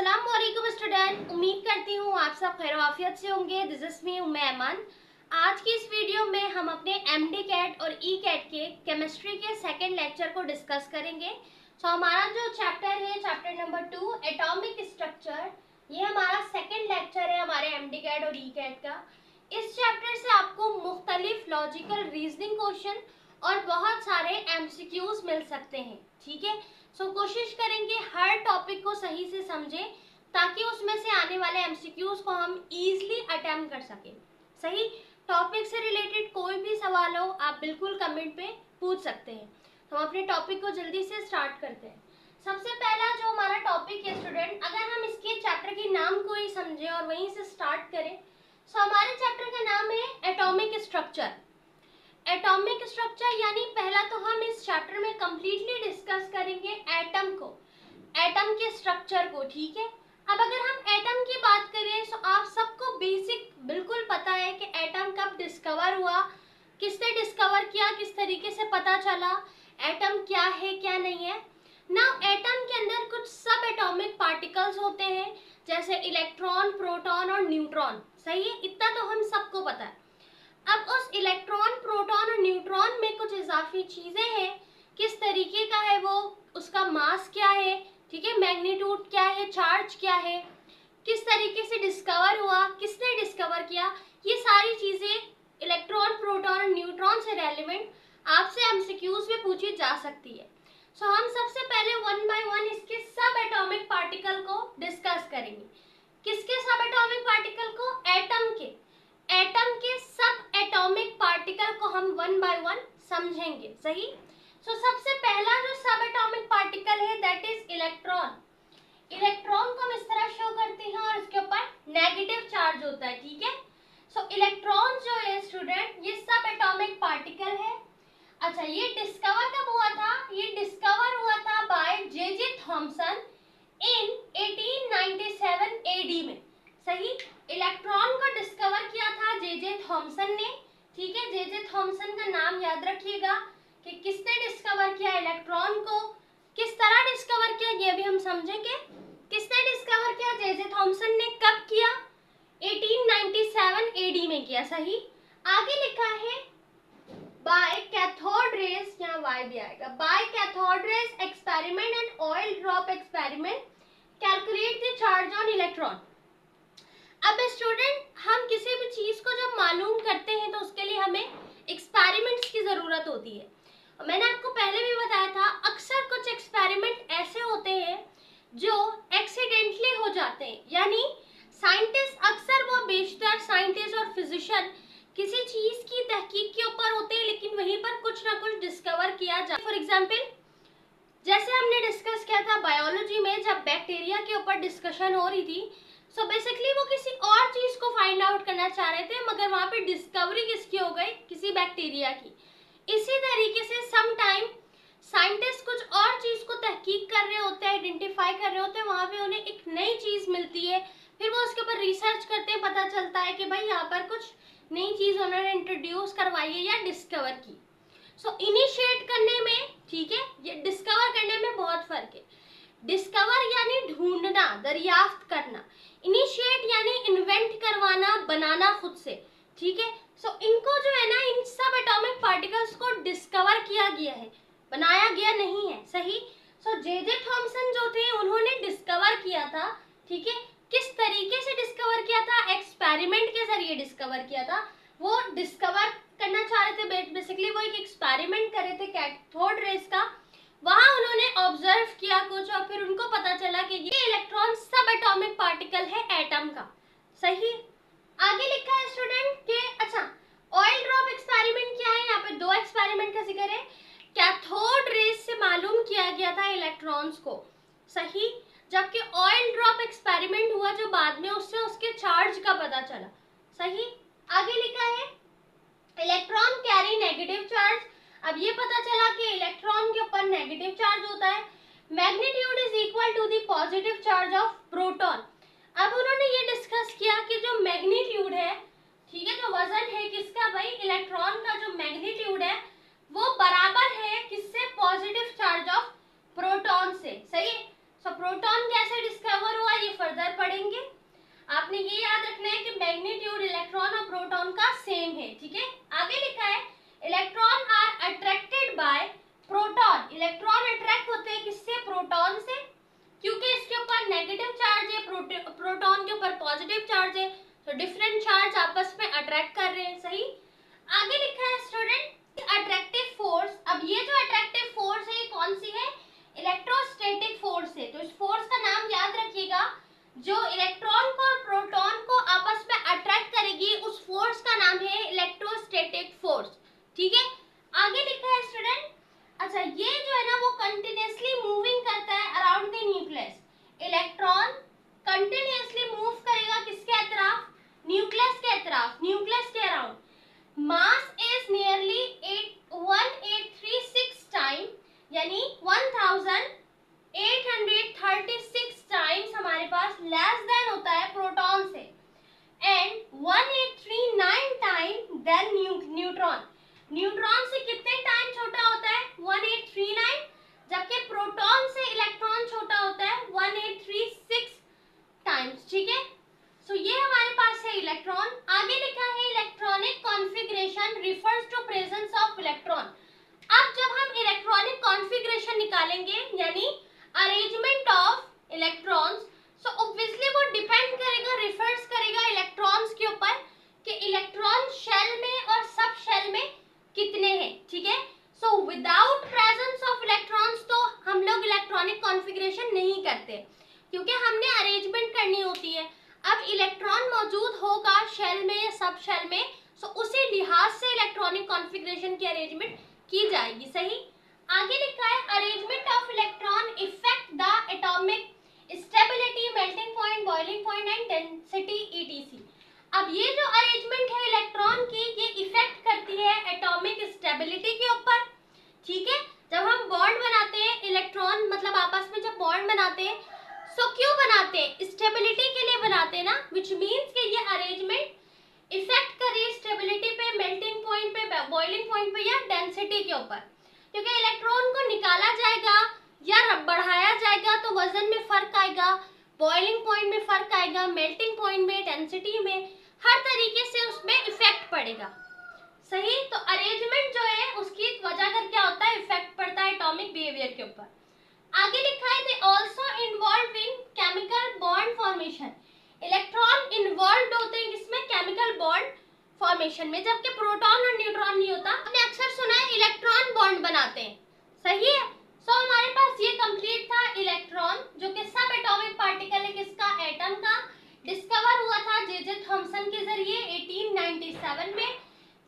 अस्सलाम वालेकुम स्टूडेंट, उम्मीद करती हूँ आप सब खैर आफियत से होंगे। दिस इज मी उम्मे ऐमन। आज की इस वीडियो में हम अपने एमडी कैट और ई कैट के केमिस्ट्री के सेकंड लेक्चर को डिस्कस करेंगे। हमारा जो चैप्टर है चैप्टर नंबर 2 एटॉमिक स्ट्रक्चर, ये हमारा सेकंड लेक्चर है हमारे एमडी कैट और ई कैट का। इस चैप्टर से आपको मुख्तलिफ लॉजिकल रीजनिंग क्वेश्चन और बहुत सारे एमसीक्यूज मिल सकते हैं। ठीक है, कोशिश करेंगे हर टॉपिक को सही से समझें ताकि उसमें से आने वाले एमसीक्यूज को हम इजीली अटेम्प्ट कर सकें। सही, टॉपिक से रिलेटेड कोई भी सवाल हो आप बिल्कुल कमेंट पे पूछ सकते हैं। हम अपने टॉपिक को जल्दी से स्टार्ट करते हैं। सबसे पहला जो हमारा टॉपिक है स्टूडेंट, अगर हम इसके चैप्टर के नाम को ही समझें और वहीं से स्टार्ट करें, हमारे चैप्टर का नाम है एटॉमिक स्ट्रक्चर। एटॉमिक स्ट्रक्चर यानी पहला तो हम इस चैप्टर में कंप्लीटली डिस्कस करेंगे एटम को, एटम के स्ट्रक्चर को। ठीक है, अब अगर हम एटम की बात करें तो आप सबको बेसिक बिल्कुल पता है कि एटम कब डिस्कवर हुआ, किसने डिस्कवर किया, किस तरीके से पता चला, एटम क्या है क्या नहीं है ना। एटम के अंदर कुछ सब एटॉमिक पार्टिकल्स होते हैं जैसे इलेक्ट्रॉन, प्रोटॉन और न्यूट्रॉन। सही है, इतना तो हम सबको पता है। अब उस इलेक्ट्रॉन, प्रोटॉन और न्यूट्रॉन में कुछ इजाफी चीजें हैं, किस तरीके का है वो, उसका मास क्या है, ठीक है, मैग्नीट्यूड क्या है, चार्ज क्या है, किस तरीके से डिस्कवर हुआ, किसने डिस्कवर किया, ये सारी चीजें इलेक्ट्रॉन, प्रोटॉन और न्यूट्रॉन से रेलेवेंट आपसे एमसीक्यूज में पूछी जा सकती है। हम सबसे पहले वन बाय वन इसके सब एटॉमिक पार्टिकल को डिस्कस करेंगे। किसके सब एटॉमिक पार्टिकल को? एटम के। एटम के सब एटॉमिक पार्टिकल को हम वन बाय वन समझेंगे। सही, सबसे पहला जो सब एटॉमिक पार्टिकल है दैट इज इलेक्ट्रॉन। इलेक्ट्रॉन को हम इस तरह शो करते हैं और इसके ऊपर नेगेटिव चार्ज होता है। ठीक है, इलेक्ट्रॉन जो है स्टूडेंट ये सब एटॉमिक पार्टिकल है। अच्छा, ये डिस्कवर कब हुआ था? ये डिस्कवर हुआ था by J Thomson in 1897 AD में। सही, इलेक्ट्रॉन को डिस्कवर किया था जे थॉमसन ने। ठीक है, जे थॉमसन का नाम याद रखिएगा कि किसने डिस्कवर किया इलेक्ट्रॉन को, किस तरह डिस्कवर किया ये भी हम समझेंगे। किसने डिस्कवर किया? जे थॉमसन ने। कब किया? 1897 एडी में किया। सही, आगे लिखा है बाय कैथोड रेज, यहाँ वाई भी आएगा, by cathode rays experiment and oil drop experiment calculate the charge on electron. अब स्टूडेंट, हम किसी भी चीज को जब मालूम करते हैं तो उसके लिए हमें एक्सपेरिमेंट्स की जरूरत होती है। मैंने आपको पहले भी बताया था, अक्सर कुछ एक्सपेरिमेंट ऐसे होते हैं जो एक्सीडेंटली हो जाते हैं, यानी साइंटिस्ट अक्सर, वो बेशतर साइंटिस्ट और फिजिशियन किसी चीज की तहकीक के ऊपर होते हैं लेकिन वहीं पर कुछ ना कुछ डिस्कवर किया जाए। फॉर एग्जाम्पल, जैसे हमने डिस्कस किया था बायोलॉजी में जब बैक्टीरिया के ऊपर डिस्कशन हो रही थी, बेसिकली वो किसी और चीज को फाइंड आउट करना चाह रहे थे मगर वहां पे डिस्कवरी किसकी हो गई? किसी बैक्टीरिया की। इसी तरीके से सम टाइम साइंटिस्ट कुछ और चीज को तहकीक कर रहे होते हैं, आइडेंटिफाई कर रहे होते हैं, वहां पे उन्हें एक नई चीज मिलती है, फिर वो उसके ऊपर रिसर्च करते हैं, पता चलता है कि भाई यहाँ पर कुछ नई चीज उन्होंने इंट्रोड्यूस करवाई है या डिस्कवर की। इनिशिएट करने में, ठीक है, ये डिस्कवर करने में बहुत फर्क है। डिस्कवर यानी ढूंढना, दरियाफ्त करना, इनिशिएट यानी इन्वेंट करवाना, बनाना खुद से। ठीक है, इनको जो है ना, इन सब एटॉमिक पार्टिकल्स को डिस्कवर किया गया है, बनाया गया नहीं है। सही, जे थॉमसन जो थे उन्होंने डिस्कवर किया था। ठीक है, किस तरीके से डिस्कवर किया था? एक्सपेरिमेंट के जरिए डिस्कवर किया था। वो डिस्कवर करना चाह रहे थे, बेसिकली वो एक एक्सपेरिमेंट कर रहे थे कैथोड रेज का, वहां उन्होंने ऑब्जर्व किया कुछ और फिर उनको पता चला कि ये इलेक्ट्रॉन सब एटॉमिक पार्टिकल है एटम का। सही, आगे लिखा है स्टूडेंट के, अच्छा, ऑयल ड्रॉप एक्सपेरिमेंट क्या है? यहाँ पे दो एक्सपेरिमेंट का जिक्र है। कैथोड रेज से मालूम किया गया था इलेक्ट्रॉन्स को। सही, जबकि ऑयल ड्रॉप एक्सपेरिमेंट हुआ जो बाद में, उससे उसके चार्ज का पता चला। सही, आगे लिखा है इलेक्ट्रॉन कैरी नेगेटिव चार्ज। अब ये पता चला कि इलेक्ट्रॉन के ऊपर नेगेटिव चार्ज होता है। Magnitude is equal to the positive charge of proton. अब उन्होंने ये डिस्कस किया कि जो मैग्नीट्यूड है, ठीक है, जो वजन है किसका? भाई इलेक्ट्रॉन का जो मैग्नीट्यूड है वो बराबर है किससे? पॉजिटिव चार्ज ऑफ प्रोटॉन से। सही है, प्रोटॉन कैसे डिस्कवर हुआ? ये प्रोटॉन के ऊपर पॉजिटिव चार्ज है, तो डिफरेंट चार्ज आपस में अट्रैक्ट कर रहे हैं। सही। आगे लिखा है स्टूडेंट अट्रैक्टिव फोर्स। अब ये जो अट्रैक्टिव फोर्स है ये कौन सी है? इलेक्ट्रोस्टैटिक फोर्स है। तो इस फोर्स का नाम याद रखिएगा। जो इलेक्ट्रॉन को और प्रोटॉन को आपस में अट्रैक्ट करेगी उस फोर्स का नाम है इलेक्ट्रोस्टैटिक फोर्स। ठीक है। आगे लिखा है स्टूडेंट, अच्छा ये जो है ना वो कंटिन्यूअसली मूविंग करता है around the nucleus. Electron continuously move करेगा किसके तरफ? न्यूक्लियस के तरफ, न्यूक्लियस के around. Mass is nearly 1836 time, यानी 1836 टाइम्स हमारे पास लेस देन होता है प्रोटॉन से, and 1839 time then neutron. Neutron से कितने टाइम छोटा होता है? 1839, जबकि प्रोटॉन से इलेक्ट्रॉन छोटा होता है 1836 टाइम्स। ठीक है। सो ये हमारे पास है इलेक्ट्रॉन। आगे लिखा है electronic configuration refers to presence of electron. अब जब हम इलेक्ट्रॉनिक कॉन्फ़िगरेशन निकालेंगे यानी arrangement of electrons, so obviously वो डिपेंड करेगा, रिफर्स करेगा इलेक्ट्रॉन्स के ऊपर कि इलेक्ट्रॉन शेल में और सब शेल में कितने हैं। ठीक है। So without presence of electrons तो हम लोग इलेक्ट्रॉनिक कॉन्फ़िगरेशन नहीं करते क्योंकि हमने अरेंजमेंट करनी होती है। अब इलेक्ट्रॉन मौजूद होगा शेल में या सब शेल में, सो उसी लिहाज से इलेक्ट्रॉनिक कॉन्फ़िगरेशन की अरेंजमेंट की जाएगी। सही। आगे लिखा है arrangement of electron effect the atomic stability, melting point, boiling point and density etc. अब ये जो अरेंजमेंट है इलेक्ट्रॉन की ये इफेक्ट करती है एटॉमिक स्टेबिलिटी के ऊपर। ठीक है। जब हम बॉन्ड बनाते हैं इलेक्ट्रॉन मतलब आपस में जब बॉन्ड बनाते हैं, सो क्यों बनाते हैं? स्टेबिलिटी के लिए बनाते हैं ना, विच मीन्स कि ये अरेंजमेंट इफेक्ट करिए स्टेबिलिटी पे, मेल्टिंग पॉइंट पे, बॉइलिंग पॉइंट पे या डेंसिटी के ऊपर। क्योंकि इलेक्ट्रॉन को निकाला जाएगा या बढ़ाया जाएगा तो वजन में फर्क आएगा, बॉइलिंग पॉइंट में फर्क आएगा, मेल्टिंग पॉइंट में, डेंसिटी में, हर तरीके से उसमें इफेक्ट पड़ेगा। सही। तो अरेंजमेंट जो है उसकी वजह कर क्या होता है? इफेक्ट पड़ता है एटॉमिक बिहेवियर के ऊपर। आगे लिखा है they also involve in chemical bond formation. Electron involve होते हैं किसमें? केमिकल बॉन्ड फॉर्मेशन में, जबकि प्रोटॉन और न्यूट्रॉन नहीं होता। आपने अक्सर सुना है इलेक्ट्रॉन बॉन्ड बनाते हैं। सही है। सो हमारे पास ये कंप्लीट था इलेक्ट्रॉन, जो कि सब एटॉमिक पार्टिकल है किसका? एटम का। डिस्कवर हुआ था जे थॉमसन के जरिए 1897 में।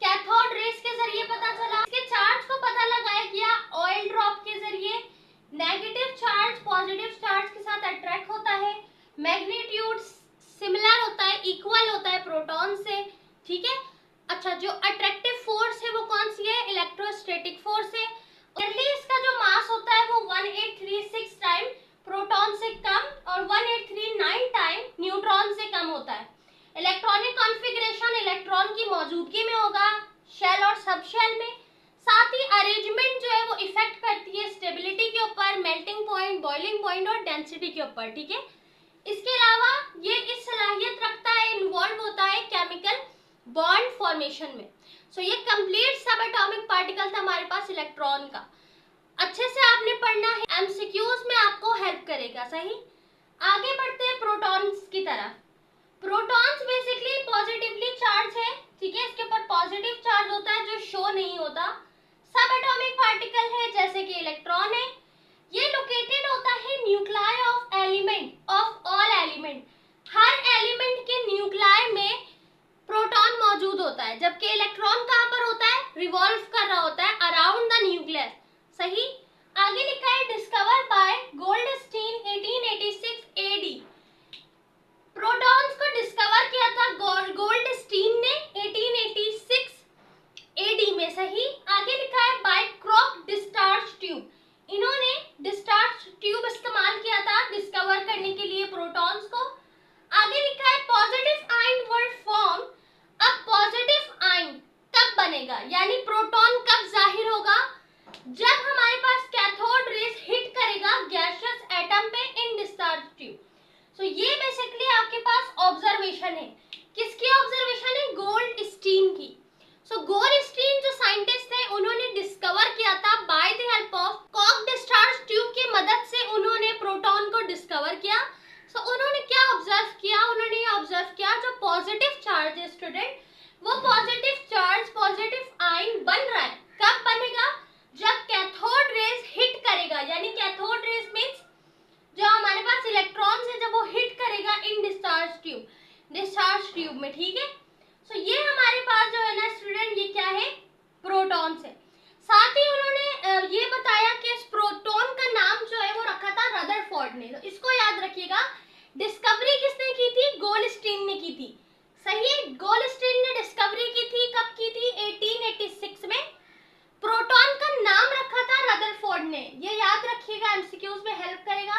कैथोड रेस के जरिए पता चला। इसके चार्ज को पता लगाया गया ऑयल ड्रॉप के जरिए। नेगेटिव चार्ज पॉजिटिव चार्ज के साथ अट्रैक्ट होता है। मैग्नीट्यूड सिमिलर होता है, इक्वल होता है प्रोटॉन से। ठीक है। अच्छा जो अट्रैक्टिव फोर्स है वो कौन सी है? इलेक्ट्रोस्टैटिक फोर्स है। इसका जो मास होता है वो 1836 टाइम प्रोटॉन से कम और 1839 टाइम न्यूट्रॉन से कम होता है। इलेक्ट्रॉनिक कॉन्फ़िगरेशन इलेक्ट्रॉन की मौजूदगी में होगा शेल और सब शेल में। साथ ही अरेंजमेंट जो है वो इफेक्ट करती है स्टेबिलिटी के ऊपर, मेल्टिंग पॉइंट, बॉइलिंग पॉइंट और डेंसिटी के ऊपर। ठीक है। इसके अलावा ये इस सलाहियत रखता है, इन्वॉल्व होता है केमिकल बॉन्ड फॉर्मेशन में। सो ये कंप्लीट सब एटॉमिक पार्टिकल था हमारे पास इलेक्ट्रॉन का। अच्छे से आपने पढ़ना है, एमसीक्यूज में आपको हेल्प करेगा। सही। आगे बढ़ते हैं प्रोटॉन्स की तरफ। प्रोटॉन्स बेसिकली पॉजिटिवली चार्ज है। ठीक है। इसके ऊपर पॉजिटिव चार्ज होता है जो शो नहीं होता। सब एटॉमिक पार्टिकल है जैसे कि इलेक्ट्रॉन है। ये लोकेटेड होता है nuclei of element of all element. Her element के न्यूक्लियाई में प्रोटॉन मौजूद होता है, जबकि इलेक्ट्रॉन कहाँ पर होता है? रिवॉल्व कर रहा होता है अराउंड द न्यूक्लियस। सही। आगे लिखा है discover by Goldstein 1886 AD. Protons को डिस्कवर किया था गोल्डस्टीन ने 1886 एडी में। सही। आगे लिखा है बाय क्रॉक डिस्चार्ज ट्यूब। इन्होंने डिस्चार्ज ट्यूब इस्तेमाल किया था डिस्कवर करने के लिए प्रोटॉन्स को। आगे लिखा है पॉजिटिव आयन वर फॉर्म। अब पॉजिटिव आयन कब बनेगा यानी प्रोटॉन कब जाहिर होगा? जब हमारे पास कैथोड रेस हिट करेगा गैसियस एटम पे इन डिस्चार्ज ट्यूब। सो ये बेसिकली आपके पास ऑब्जर्वेशन है। किसकी ऑब्जर्वेशन है? गोल्डस्टीन की। सो गोल्डस्टीन जो साइंटिस्ट थे उन्होंने डिस्कवर किया था बाय द हेल्प ऑफ कॉक डिस्चार्ज ट्यूब की मदद से उन्होंने प्रोटॉन को डिस्कवर किया। सो उन्होंने क्या ऑब्जर्व ऑब्जर्व किया, उन्होंने ये ऑब्जर्व किया जो पॉजिटिव चार्ज है स्टूडेंट, वो पॉजिटिव चार्ज, पॉजिटिव आयन बन रहा है। कब बनेगा? जब कैथोड रेज हिट करेगा, यानी कैथोड रेज मींस जो हमारे पास इलेक्ट्रॉन्स है जब वो हिट करेगा इन डिस्चार्ज ट्यूब में, ठीक है। सो ये हमारे पास जो है ना स्टूडेंट, ये क्या है? प्रोटॉन्स है। साथ ही उन्होंने ये बताया कि इस प्रोटॉन का नाम जो है वो रखा था रदरफोर्ड ने। तो इसको याद रखिएगा, डिस्कवरी किसने की थी? गोल्डस्टीन ने की थी। सही है, गोल्डस्टीन ने डिस्कवरी की थी। कब की थी? 1886 में। प्रोटॉन का नाम रखा था रदरफोर्ड ने, ये याद रखिएगा, एमसीक्यूज में हेल्प करेगा।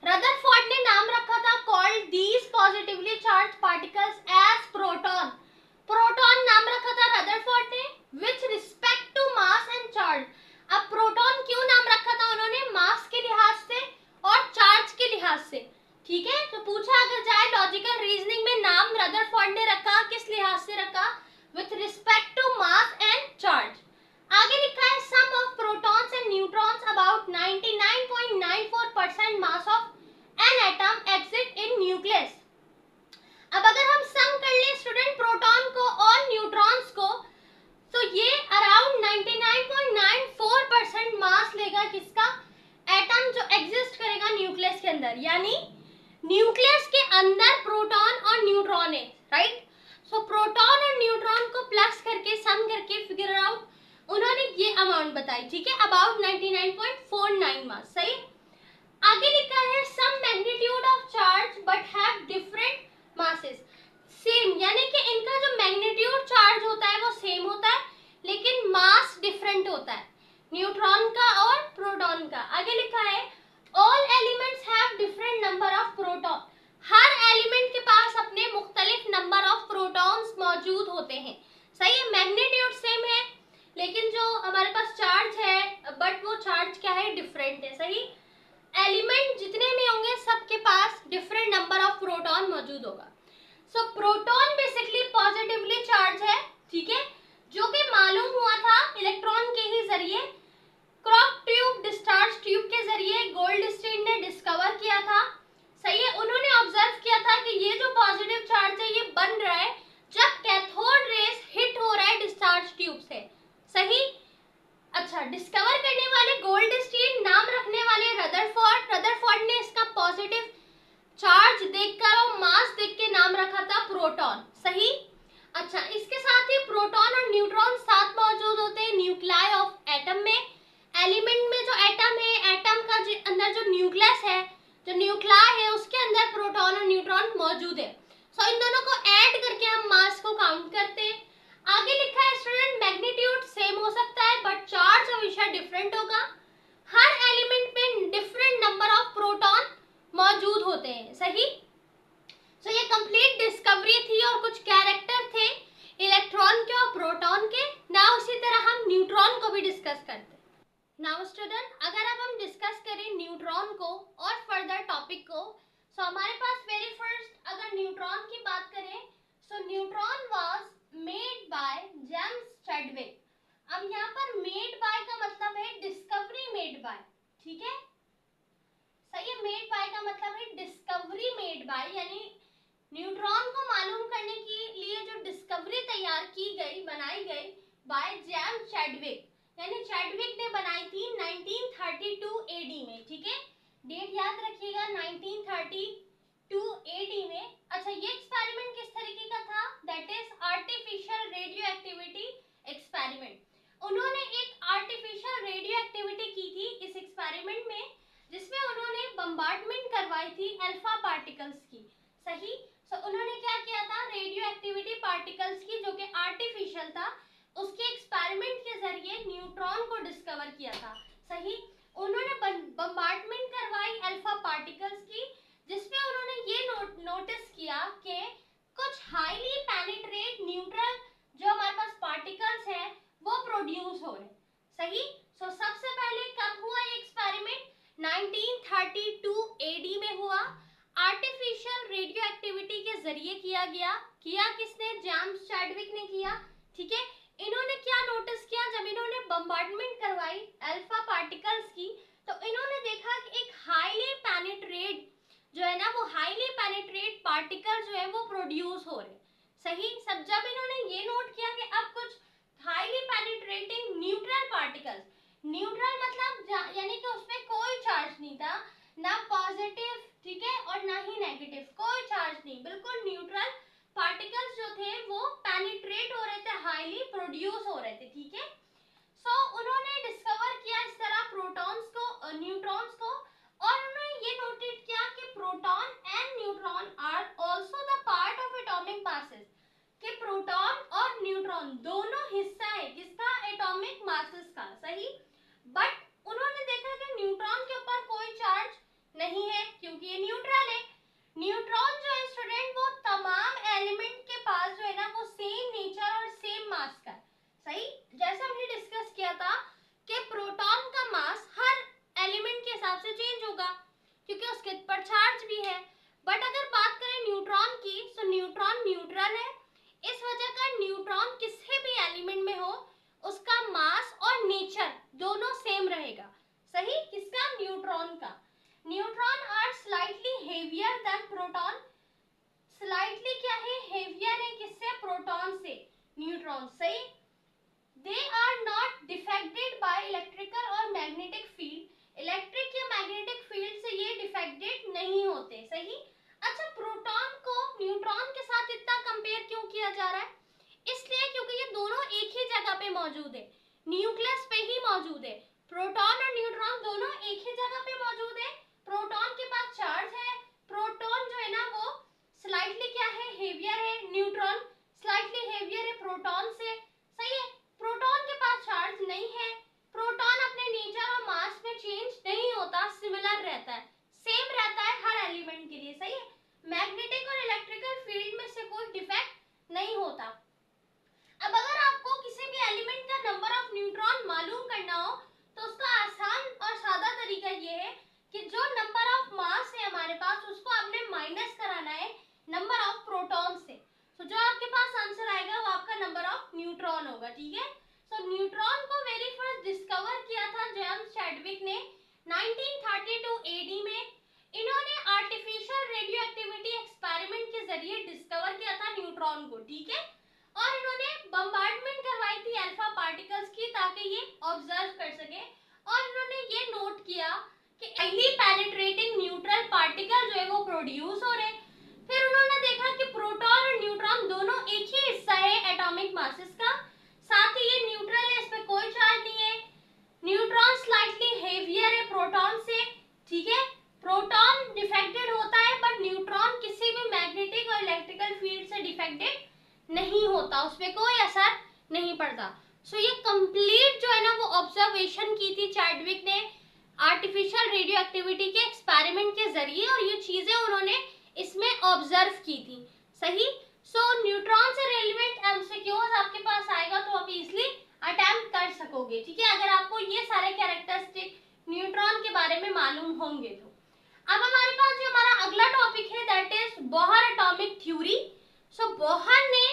रदरफोर्ड ने नाम रखा था called these positively charged particles as proton. Proton नाम रखा था रदरफोर्ड ने with respect to mass and charge. अब प्रोटॉन क्यों नाम रखा था उन्होंने? मास के लिहाज से और चार्ज के लिहाज से, ठीक है। तो पूछा अगर जाए लॉजिकल रीजनिंग में, नाम रदरफोर्ड ने रखा, किस लिहाज से रखा? With respect to mass and charge. आगे लिखा है sum of protons and neutrons about 99.94% mass of an atom exist in nucleus. अब अगर हम सम कर ले स्टूडेंट प्रोटॉन को और न्यूट्रॉन्स को, तो ये अराउंड 99.94% मास लेगा किसका? एटम जो एग्जिस्ट करेगा न्यूक्लियस के अंदर, यानी न्यूक्लियस के अंदर प्रोटॉन और न्यूट्रॉन है, राइट। सो प्रोटॉन और न्यूट्रॉन को प्लस करके सम करके फिगर आउट उन्होंने ये अमाउंट बताई, ठीक है, अबाउट 99.49 मास। सही। आगे लिखा है same magnitude of charge but have different masses. Same, यानी कि इनका जो मैग्नीट्यूड चार्ज होता है वो सेम होता है, लेकिन मास डिफरेंट होता है न्यूट्रॉन का और प्रोटॉन का। आगे लिखा है all elements have different number of proton. Her element के पास अपने मुख्तलिफ नंबर ऑफ प्रोटॉन्स मौजूद होते हैं। सही है, मैग्नीट्यूड सेम है लेकिन जो हमारे पास चार्ज है, बट वो चार्ज क्या है? डिफरेंट है। सही। एलिमेंट जितने भी होंगे सबके पास डिफरेंट नंबर ऑफ प्रोटॉन मौजूद होगा। सो प्रोटॉन बेसिकली पॉजिटिवली चार्ज है, ठीक है, जो कि मालूम हुआ था इलेक्ट्रॉन के ही जरिए, क्रॉक ट्यूब, डिस्चार्ज ट्यूब के जरिए गोल्डस्टीन ने डिस्कवर किया था। सही है, उन्होंने ऑब्जर्व किया था कि ये जो पॉजिटिव चार्ज है ये बन रहा है जब कैथोड रेज हिट हो रहा है डिस्चार्ज ट्यूब से। सही। अच्छा, डिस्कवर करने वाले गोल्डस्टीन, नाम रखने वाले रदरफोर्ड ने इसका पॉजिटिव चार्ज देखकर और मास देख के नाम रखा था प्रोटॉन। सही। अच्छा, इसके साथ ही प्रोटॉन और न्यूट्रॉन साथ मौजूद होते हैं न्यूक्लियाई ऑफ एटम में। एलिमेंट में जो एटम है, एटम का अंदर जो न्यूक्लियस है, जो न्यूक्लियाई है, उसके अंदर प्रोटॉन और न्यूट्रॉन मौजूद है। सो इन दोनों को ऐड करके हम मास को काउंट करते हैं। आगे लिखा है स्टूडेंट मैग्नीट्यूड सेम हो सकता है बट चार्ज हमेशा डिफरेंट होगा। हर एलिमेंट में डिफरेंट नंबर ऑफ प्रोटॉन मौजूद होते हैं। सही। सो ये कंप्लीट डिस्कवरी थी और कुछ कैरेक्टर थे इलेक्ट्रॉन के और प्रोटॉन के। नाउ उसी तरह हम न्यूट्रॉन को भी डिस्कस करते हैं। नाउ स्टूडेंट, अगर अब हम डिस्कस करें न्यूट्रॉन को और फर्दर टॉपिक को, सो हमारे पास वेरी फर्स्ट अगर न्यूट्रॉन की बात करें, सो neutron was made by James Chadwick. अब यहाँ पर मेड बाय का मतलब है डिस्कवरी मेड बाय, ठीक है। सही है, मेड बाय का मतलब है डिस्कवरी मेड बाय, यानी न्यूट्रॉन को मालूम करने के लिए जो डिस्कवरी तैयार की गई, बनाई गई बाय जेम्स चैडविक, यानी चैडविक ने बनाई थी 1932 एडी में, ठीक है। डेट याद रखिएगा 1932 एडी में। अच्छा, ये एक्सपेरिमेंट किस तरीके का था? That is artificial radio activity experiment. उन्होंने एक आर्टिफिशियल रेडियो एक्टिविटी की थी इस एक्सपेरिमेंट में, जिसमें उन्होंने बम्बार्डमेंट करवाई थी अल्फा पार्टिकल्स की। सही। सो उन्होंने क्या किया था? रेडियो एक्टिविटी पार्टिकल्स की, जो कि आर्टिफिशियल था, उसके एक्सपेरिमेंट के जरिए न्यूट्रॉन को डिस्कवर किया था। सही। उन्होंने बम्बार्डमेंट करवाई अल्फा पार्टिकल्स की, जिसमें उन्होंने ये नोटिस किया कि कुछ हाईली पेनिट्रेट न्यूट्रल जो हमारे पास पार्टिकल्स हैं वो प्रोड्यूस हो रहे। सही। सो सबसे पहले कब हुआ ये एक्सपेरिमेंट? 1932 एडी में हुआ। आर्टिफिशियल रेडियो एक्टिविटी के जरिए किया गया। किया किसने? जेम्स चैडविक ने किया, ठीक है। इन्होंने क्या नोटिस किया? जब इन्होंने बम्बार्डमेंट करवाई अल्फा पार्टिकल्स की, तो इन्होंने देखा कि एक हाईली पेनिट्रेट जो है ना वो हाईली पेनिट्रेट पार्टिकल जो है वो प्रोड्यूस हो रहे। सही। सब जब इन्होंने ये नोट किया कि अब कुछ highly penetrating neutral particles, neutral मतलब यानी कि उसमें कोई चार्ज नहीं था, ना पॉजिटिव, ठीक है, और ना ही नेगेटिव, कोई चार्ज नहीं, बिल्कुल न्यूट्रल पार्टिकल्स जो थे वो पेनिट्रेट हो रहे थे, हाईली प्रोड्यूस हो रहे थे, ठीक है। सो उन्होंने डिस्कवर किया इस तरह प्रोटॉन्स को, न्यूट्रॉन्स को, और उन्होंने ये नोटेड किया कि proton and neutron are also the part of atomic masses, कि प्रोटॉन और न्यूट्रॉन दोनों हिस्सा है किसका, एटॉमिक मासेस का। सही। बट उन्होंने देखा कि न्यूट्रॉन के ऊपर कोई चार्ज नहीं है क्योंकि ये न्यूट्रल है। न्यूट्रॉन जो है स्टूडेंट वो तमाम एलिमेंट के पास जो है ना वो सेम नेचर और सेम मास का। सही। जैसे हमने डिस्कस किया था कि प्रोटॉन का मास हर एलिमेंट के हिसाब से चेंज होगा क्योंकि उसके ऊपर चार्ज भी है। बट अगर बात करें न्यूट्रॉन की, तो न्यूट्रॉन न्यूट्रल है, इस वजह का न्यूट्रॉन किसी भी एलिमेंट में हो उसका मास और नेचर दोनों सेम रहेगा। सही। किसका, न्यूट्रॉन का। Neutron are slightly heavier than proton, slightly क्या है, हेवियर है किससे, प्रोटॉन से, न्यूट्रॉन। सही। They are not defected by electrical और मैग्नेटिक फील्ड, इलेक्ट्रिक या मैग्नेटिक फील्ड से ये डिफेक्टेड नहीं होते। सही। अच्छा, प्रोटॉन को न्यूट्रॉन के साथ इतना कंपेयर क्यों किया जा रहा है, इसलिए क्योंकि ये दोनों एक ही जगह पे मौजूद है, न्यूक्लियस पे ही मौजूद है। प्रोटॉन और न्यूट्रॉन दोनों एक ही जगह पे मौजूद है। प्रोटॉन के पास चार्ज है, प्रोटॉन जो है ना वो स्लाइटली क्या है, हेवियर है, न्यूट्रॉन स्लाइटली हेवियर है प्रोटॉन से। सही है। प्रोटॉन के पास चार्ज नहीं है, प्रोटॉन अपने नेचर और मास में चेंज नहीं होता, सिमिलर रहता है, सेम रहता है हर एलिमेंट के लिए। सही है। मैग्नेटिक और इलेक्ट्रिकल फील्ड में से कोई डिफेक्ट नहीं होता। अब अगर आपको किसी भी एलिमेंट का नंबर ऑफ न्यूट्रॉन मालूम करना हो तो उसका आसान और सादा तरीका ये है कि जो नंबर ऑफ मास है हमारे पास उसको आपने माइनस कराना है नंबर ऑफ प्रोटॉन से। तो जो आपके पास आंसर आएगा वो आपका नंबर ऑफ न्यूट्रॉन होगा। ठीक है। सो न्यूट्रॉन को वेरी फर्स्ट डिस्कवर किया था जेम्स चैडविक ने 1932 एडी में। इन्होंने आर्टिफिशियल रेडियो एक्टिविटी एक्सपेरिमेंट के जरिए डिस्कवर किया था न्यूट्रॉन को। ठीक है। और इन्होंने बम्बार्डमेंट करवाई थी अल्फा पार्टिकल्स की ताकि ये ऑब्जर्व कर सके। और इन्होंने ये नोट किया कि हाईली पेनिट्रेटिंग न्यूट्रल पार्टिकल जो है वो प्रोड्यूस हो रहे। फिर उन्होंने देखा कि प्रोटॉन और न्यूट्रॉन दोनों एक ही हिस्सा है एटॉमिक मासेस का, साथ ही ये न्यूट्रल है, इसमें कोई चार्ज नहीं है। न्यूट्रॉन स्लाइटली हेवियर है प्रोटॉन से। ठीक है। प्रोटॉन डिफेक्टेड होता है बट न्यूट्रॉन किसी भी मैग्नेटिक और इलेक्ट्रिकल फील्ड से डिफेक्टेड नहीं होता, उसमें कोई असर नहीं पड़ता। सो ये कंप्लीट जो है ना वो ऑब्जर्वेशन की थी चैडविक ने आर्टिफिशियल रेडियो एक्टिविटी के एक्सपेरिमेंट के जरिए, और ये चीजें उन्होंने इसमें ऑब्जर्व की थी। सही। सो न्यूट्रॉन से रिलेवेंट एमसीक्यूज आपके पास आएगा तो आप इजीली अटेम्प्ट कर सकोगे। ठीक है, अगर आपको ये सारे कैरेक्टरिस्टिक न्यूट्रॉन के बारे में मालूम होंगे तो। अब हमारे पास जो हमारा अगला टॉपिक है that is Bohr atomic theory. So Bohr ने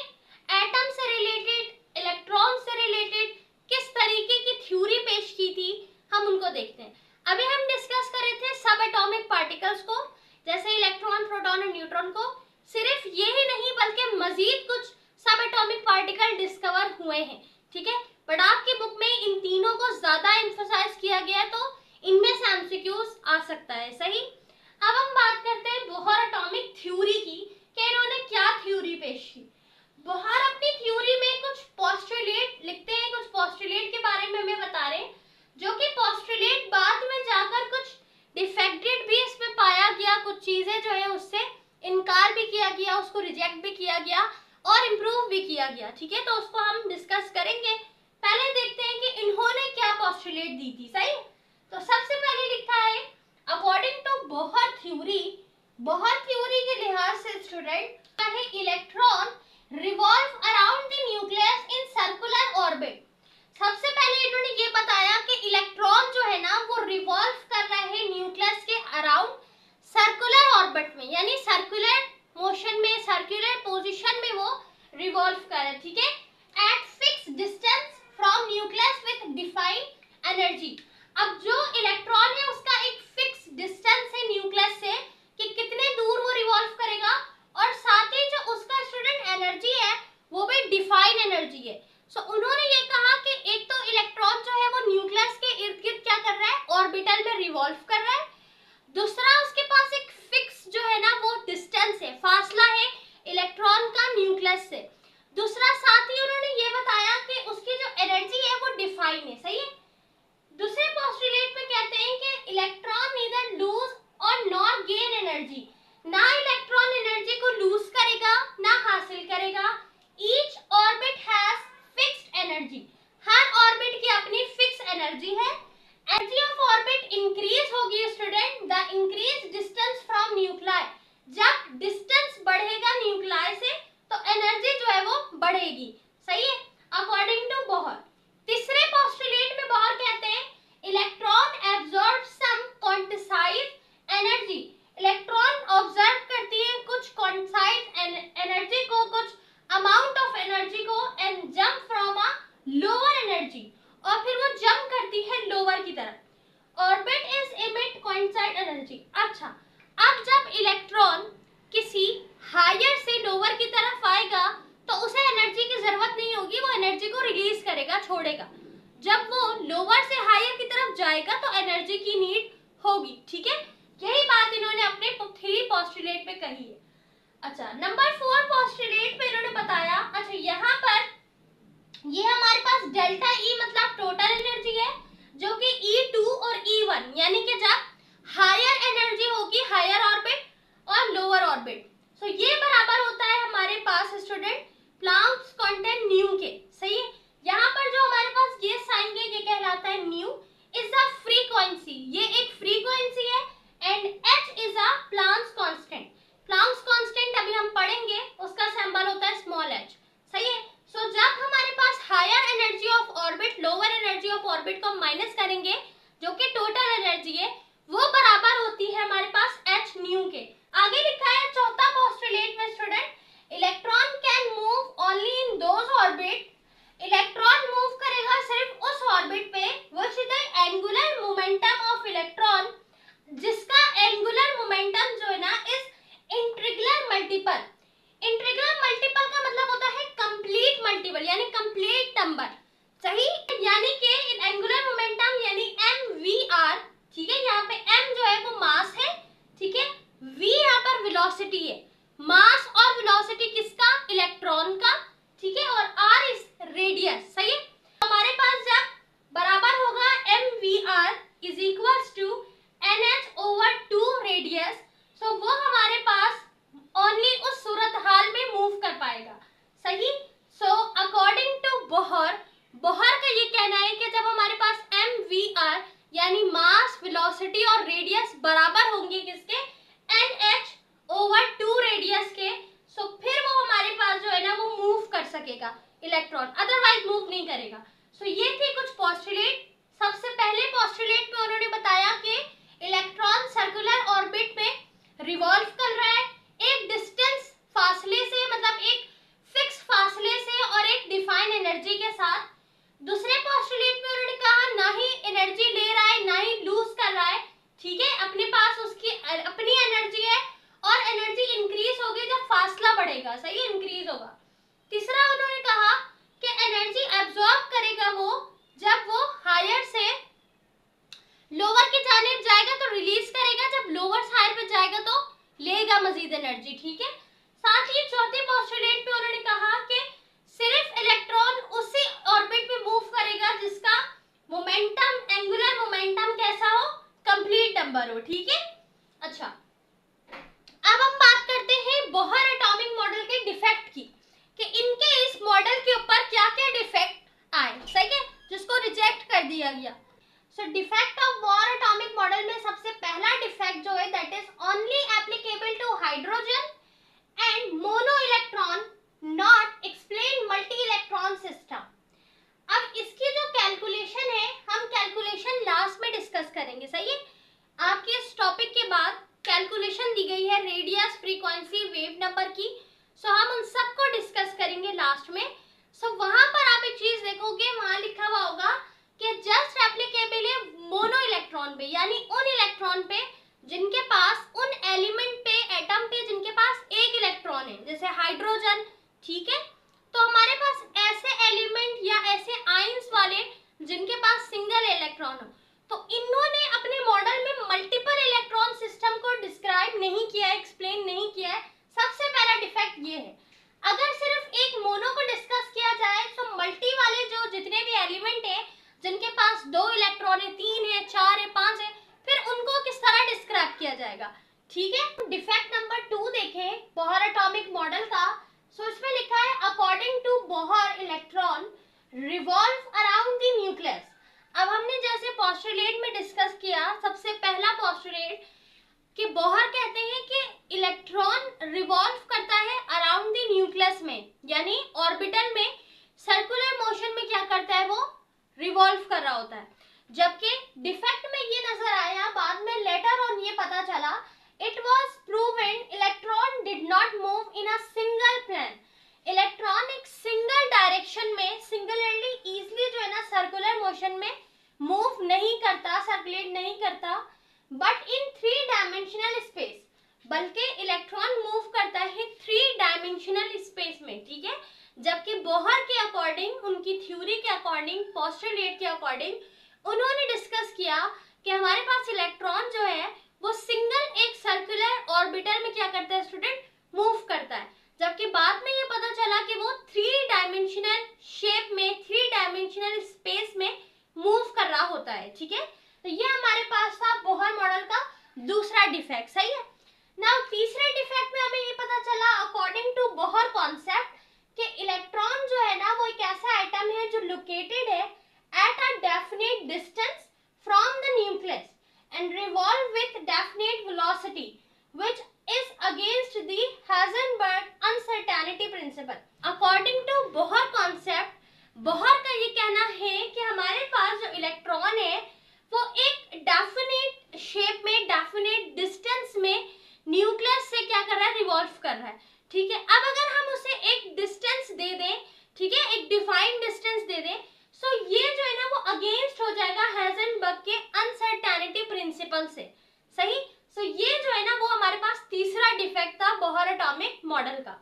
एटम से रिलेटेड, इलेक्ट्रॉन से रिलेटेड किस तरीके की थ्योरी पेश की थी, हम उनको देखते हैं। अभी हम डिस्कस कर रहे थे सब एटॉमिक पार्टिकल्स को, जैसे इलेक्ट्रॉन, प्रोटॉन और न्यूट्रॉन को। सिर्फ यही नहीं बल्कि मजीद कुछ सब एटॉमिक पार्टिकल डिस्कवर हुए हैं। ठीक है। बट आपकी बुक में इन तीनों को ज्यादा एम्फसाइज किया गया है तो इनमें से एमसीक्यूज आ सकता है। सही। अब हम बात करते हैं बोहर एटॉमिक थ्योरी की कि इन्होंने क्या थ्योरी पेश की। बोहर अपनी थ्योरी में कुछ पोस्टुलेट लिखते हैं, कुछ पोस्टुलेट के बारे में हमें बता रहे हैं, जो कि पोस्टुलेट बाद में जाकर कुछ डिफेक्टेड भी इसमें पाया गया, कुछ चीजें जो है उससे इनकार भी किया गया, उसको रिजेक्ट भी किया गया और इम्प्रूव भी किया गया। ठीक है। तो उसको हम डिस्कस करेंगे। पहले देखते हैं कि इन्होंने क्या पोस्टुलेट दी थी। सही। तो सबसे पहले लिखा है according to Bohr theory, Bohr theory के लिहाज से स्टूडेंट है electron revolve around the nucleus in circular orbit. सबसे पहले इन्होंने ये बताया कि इलेक्ट्रॉन जो है ना वो रिवॉल्व कर रहा है न्यूक्लियस के अराउंड सर्कुलर ऑर्बिट में, यानी सर्कुलर मोशन में, सर्कुलर पोजीशन में वो रिवॉल्व कर रहा है। ठीक है। Eight fix distance from nucleus with defined energy. अब जो इलेक्ट्रॉन है उसका एक फिक्स डिस्टेंस है न्यूक्लियस से, कि कितने दूर वो रिवॉल्व करेगा, और साथ ही जो उसका स्टूडेंट एनर्जी है वो भी डिफाइन एनर्जी है। सो उन्होंने ये कहा कि एक तो इलेक्ट्रॉन जो है वो न्यूक्लियस के इर्द गिर्द क्या कर रहा है, ऑर्बिटल में रिवॉल्व कर रहा है। दूसरा उसके पास एक फिक्स जो है ना वो डिस्टेंस है, फासला है इलेक्ट्रॉन का न्यूक्लियस से। दूसरा साथ ही उन्होंने ये बताया कि उसकी जो एनर्जी है वो डिफाइन है, सही है। दूसरे पोस्टुलेट में कहते हैं कि इलेक्ट्रॉन नीदर लूज और नॉर गेन एनर्जी, ना इलेक्ट्रॉन एनर्जी को लूज करेगा ना हासिल करेगा। Each orbit has fixed energy, her orbit की अपनी फिक्स एनर्जी है। एनर्जी ऑफ ऑर्बिट इंक्रीज होगी student the increase distance from nuclear, जब डिस्टेंस बढ़ेगा न्यूक्लियर से तो एनर्जी जो है वो बढ़ेगी, सही है, अकॉर्डिंग टू बोहर। तीसरे पोस्टुलेट में बोहर कहते हैं इलेक्ट्रॉन एब्जॉर्ब सम क्वांटिसाइज्ड एनर्जी, इलेक्ट्रॉन ऑब्जर्व करती है कुछ क्वांटिसाइज्ड एनर्जी को, कुछ अमाउंट ऑफ एनर्जी को, and jump from a lower energy, और फिर वो जंप करती है लोअर की तरफ। Orbit is emit quantised energy. अच्छा, अब जब इलेक्ट्रॉन किसी हायर से लोअर की तरफ आएगा तो उसे एनर्जी की जरूरत नहीं होगी, वो एनर्जी को रिलीज करेगा, छोड़ेगा। जब वो लोअर से हायर की तरफ जाएगा तो एनर्जी की नीड होगी, ठीक है। यही बात इन्होंने अपने 3 पोस्टुलेट में कही है। अच्छा, नंबर 4 पोस्टुलेट में इन्होंने बताया, अच्छा यहाँ पर ये हमारे पास डेल्टा ई मतलब टोटल एनर्जी है, जो कि E2 और E1 यानी कि जब हायर एनर्जी होगी हायर ऑर्बिट और लोअर ऑर्बिट, सो ये बराबर होता है हमारे पास स्टूडेंट प्लैंक्स कांस्टेंट न्यू के, सही है। यहाँ पर जो हमारे पास ये साइन है ये कहलाता है न्यू, इज द फ्रीक्वेंसी, ये एक फ्रीक्वेंसी है, and H is a Planck's constant. Planck's constant अभी हम पढ़ेंगे, उसका सिंबल होता है स्मॉल एच, सही है। सो जब हमारे पास higher energy of orbit lower energy of orbit को माइनस करेंगे, जो कि टोटल एनर्जी है, वो बराबर होती है हमारे पास एच न्यू के। आगे लिखा है चौथा पोस्टुलेट में student, electron can move only in those orbit, electron move करेगा सिर्फ उस ऑर्बिट पे which the angular momentum of electron, जिसका एंगुलर मोमेंटम जो है ना is integral multiple. Integral multiple का मतलब होता है कंप्लीट मल्टीपल, यानी कंप्लीट नंबर, सही, यानी कि एंगुलर मोमेंटम यानी mvr, ठीक है। यहाँ पे m जो है वो मास है, ठीक है, v यहाँ पर वेलोसिटी है, मास और वेलोसिटी किसका, इलेक्ट्रॉन का, ठीक है, और r इज रेडियस, सही है। हमारे पास जब बराबर होगा mvr is equals to nh/2 radius, so वो हमारे पास ओनली उस सूरत हाल में मूव कर पाएगा, सही। So according to Bohr, Bohr का ये कहना है कि जब हमारे पास mvr यानी मास वेलोसिटी और रेडियस बराबर होंगे किसके, nh/2 रेडियस के, सो फिर वो हमारे पास जो है ना वो मूव कर सकेगा इलेक्ट्रॉन, अदरवाइज मूव नहीं करेगा। सो ये थे कुछ पोस्टुलेट। सबसे पहले पोस्टुलेट में उन्होंने बताया कि इलेक्ट्रॉन सर्कुलर ऑर्बिट में रिवॉल्व कर रहा है एक डिस्टेंस फासले से, मतलब एक फिक्स फासले से और एक डिफाइन एनर्जी के साथ। दूसरे पोस्टुलेट में उन्होंने कहा ना ही एनर्जी ले रहा है ना ही लूज कर रहा है, ठीक है, अपने पास उसकी अपनी एनर्जी है और एनर्जी इंक्रीज होगी जब फासला बढ़ेगा, सही, इंक्रीज होगा। तीसरा उन्होंने कहा कि एनर्जी एब्जॉर्ब करेगा वो जब वो हायर से लोअर की जानिब जाएगा तो रिलीज करेगा, जब लोअर से हायर पे जाएगा तो लेगा मजीद एनर्जी, ठीक है। साथ ही चौथे पोस्टुलेट में उन्होंने कहा कि सिर्फ इलेक्ट्रॉन उसी ऑर्बिट में मूव करेगा जिसका मोमेंटम, एंगुलर मोमेंटम कैसा हो, कंप्लीट नंबर हो, ठीक है। अच्छा, अब हम बात करते हैं बोहर एटॉमिक मॉडल के डिफेक्ट की, कि इनके इस मॉडल के ऊपर क्या क्या डिफेक्ट आए, सही है, जिसको रिजेक्ट कर दिया गया। So defect of Bohr atomic model में सबसे पहला डिफेक्ट जो है that is only applicable to hydrogen and mono electron, not explain multi electron system. अब इसकी जो कैलकुलेशन है हम कैलकुलेशन लास्ट में डिस्कस करेंगे, सही है। आपके इस टॉपिक के बाद कैलकुलेशन दी गई है रेडियस, फ्रीक्वेंसी, वेव नंबर की, सो हम उन सबको डिस्कस करेंगे लास्ट में। सो वहां पर आप एक चीज देखोगे, वहां लिखा हुआ होगा कि जस्ट एप्लीकेबल है मोनो इलेक्ट्रॉन पे, यानी उन इलेक्ट्रॉन पे जिनके पास उन एलिमेंट ठीक है। तो हमारे पास ऐसे एलिमेंट या ऐसे आयंस वाले जिनके पास सिंगल इलेक्ट्रॉन हो, तो इन्होंने अपने मॉडल में मल्टीपल इलेक्ट्रॉन सिस्टम को डिस्क्राइब नहीं किया है, एक्सप्लेन नहीं किया है। सबसे पहला डिफेक्ट ये है। अगर सिर्फ एक मोनो को डिस्कस किया जाए तो मल्टी वाले जो जितने भी एलिमेंट है जिनके पास 2 इलेक्ट्रॉन है, 3 है, 4 है, 5 है, फिर उनको किस तरह डिस्क्राइब किया जाएगा, ठीक है। डिफेक्ट नंबर 2 देखें बोहर एटॉमिक मॉडल का। सो इसमें लिखा है according to Bohr electron revolve around the nucleus. अब हमने जैसे पोस्टुलेट में डिस्कस किया, सबसे पहला पोस्टुलेट कि बोहर कहते हैं कि इलेक्ट्रॉन रिवॉल्व करता है अराउंड द न्यूक्लियस में, यानी ऑर्बिटल में सर्कुलर मोशन में क्या करता है, वो रिवॉल्व कर रहा होता है। जबकि डिफेक्ट में ये नजर आया, बाद में लेटर ऑन ये पता चला, it was proven electron did not move in a single plane. Electron एक सिंगल डायरेक्शन में सिंगुलरली इजीली जो है ना सर्कुलर मोशन में मूव नहीं करता, सर्कुलेट नहीं करता, बट इन 3 डायमेंशनल स्पेस, बल्कि इलेक्ट्रॉन मूव करता है 3 डायमेंशनल स्पेस में, ठीक है। जबकि बोहर के अकॉर्डिंग, उनकी थ्योरी के अकॉर्डिंग, पोस्टुलेट के अकॉर्डिंग, उन्होंने डिस्कस किया कि हमारे पास इलेक्ट्रॉन जो है वो सिंगल एक सर्कुलर ऑर्बिटल में क्या करता है स्टूडेंट, मूव करता है। जबकि बाद में ये पता चला कि वो 3 डायमेंशनल शेप में, 3 डायमेंशनल स्पेस में मूव कर रहा होता है, ठीक है। तो ये हमारे पास था बोहर मॉडल का दूसरा डिफेक्ट, सही है। नाउ तीसरे डिफेक्ट में हमें ये पता चला अकॉर्डिंग टू बोहर कॉन्सेप्ट कि इलेक्ट्रॉन जो है ना वो एक ऐसा आइटम है जो लोकेटेड है at a definite distance from the nucleus and revolve with definite velocity which is against the Heisenberg uncertainty principle. According to Bohr concept, Bohr का ये कहना है कि हमारे पास जो इलेक्ट्रॉन है वो एक डेफिनेट शेप में, डेफिनेट डिस्टेंस में न्यूक्लियस से क्या कर रहा है, रिवॉल्व कर रहा है, ठीक है। अब अगर हम उसे एक डिस्टेंस दे दें, ठीक है, एक डिफाइंड डिस्टेंस दे दें, सो ये जो है ना वो अगेंस्ट हो जाएगा हाइजेनबर्ग के अनसर्टेनिटी प्रिंसिपल से, सही। सो ये जो है ना वो हमारे पास तीसरा डिफेक्ट था बोहर एटॉमिक मॉडल का।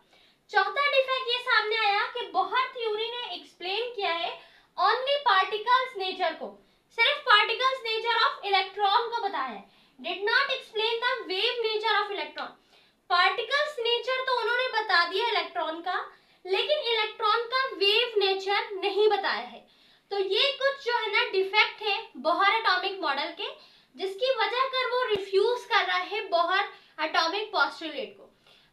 चौथा डिफेक्ट ये सामने आया कि बोहर थ्योरी ने एक्सप्लेन किया है ओनली पार्टिकल्स नेचर को, सिर्फ पार्टिकल्स नेचर ऑफ इलेक्ट्रॉन को बताया है, did not explain the wave nature of electron. Particles nature तो उन्होंने बता दिया इलेक्ट्रॉन का, लेकिन इलेक्ट्रॉन का वेव नेचर नहीं बताया है। तो ये कुछ जो है ना डिफेक्ट है बोहर एटॉमिक मॉडल के, जिसकी वजह कर वो रिफ्यूज कर रहा है बोहर एटॉमिक पोस्टुलेट को।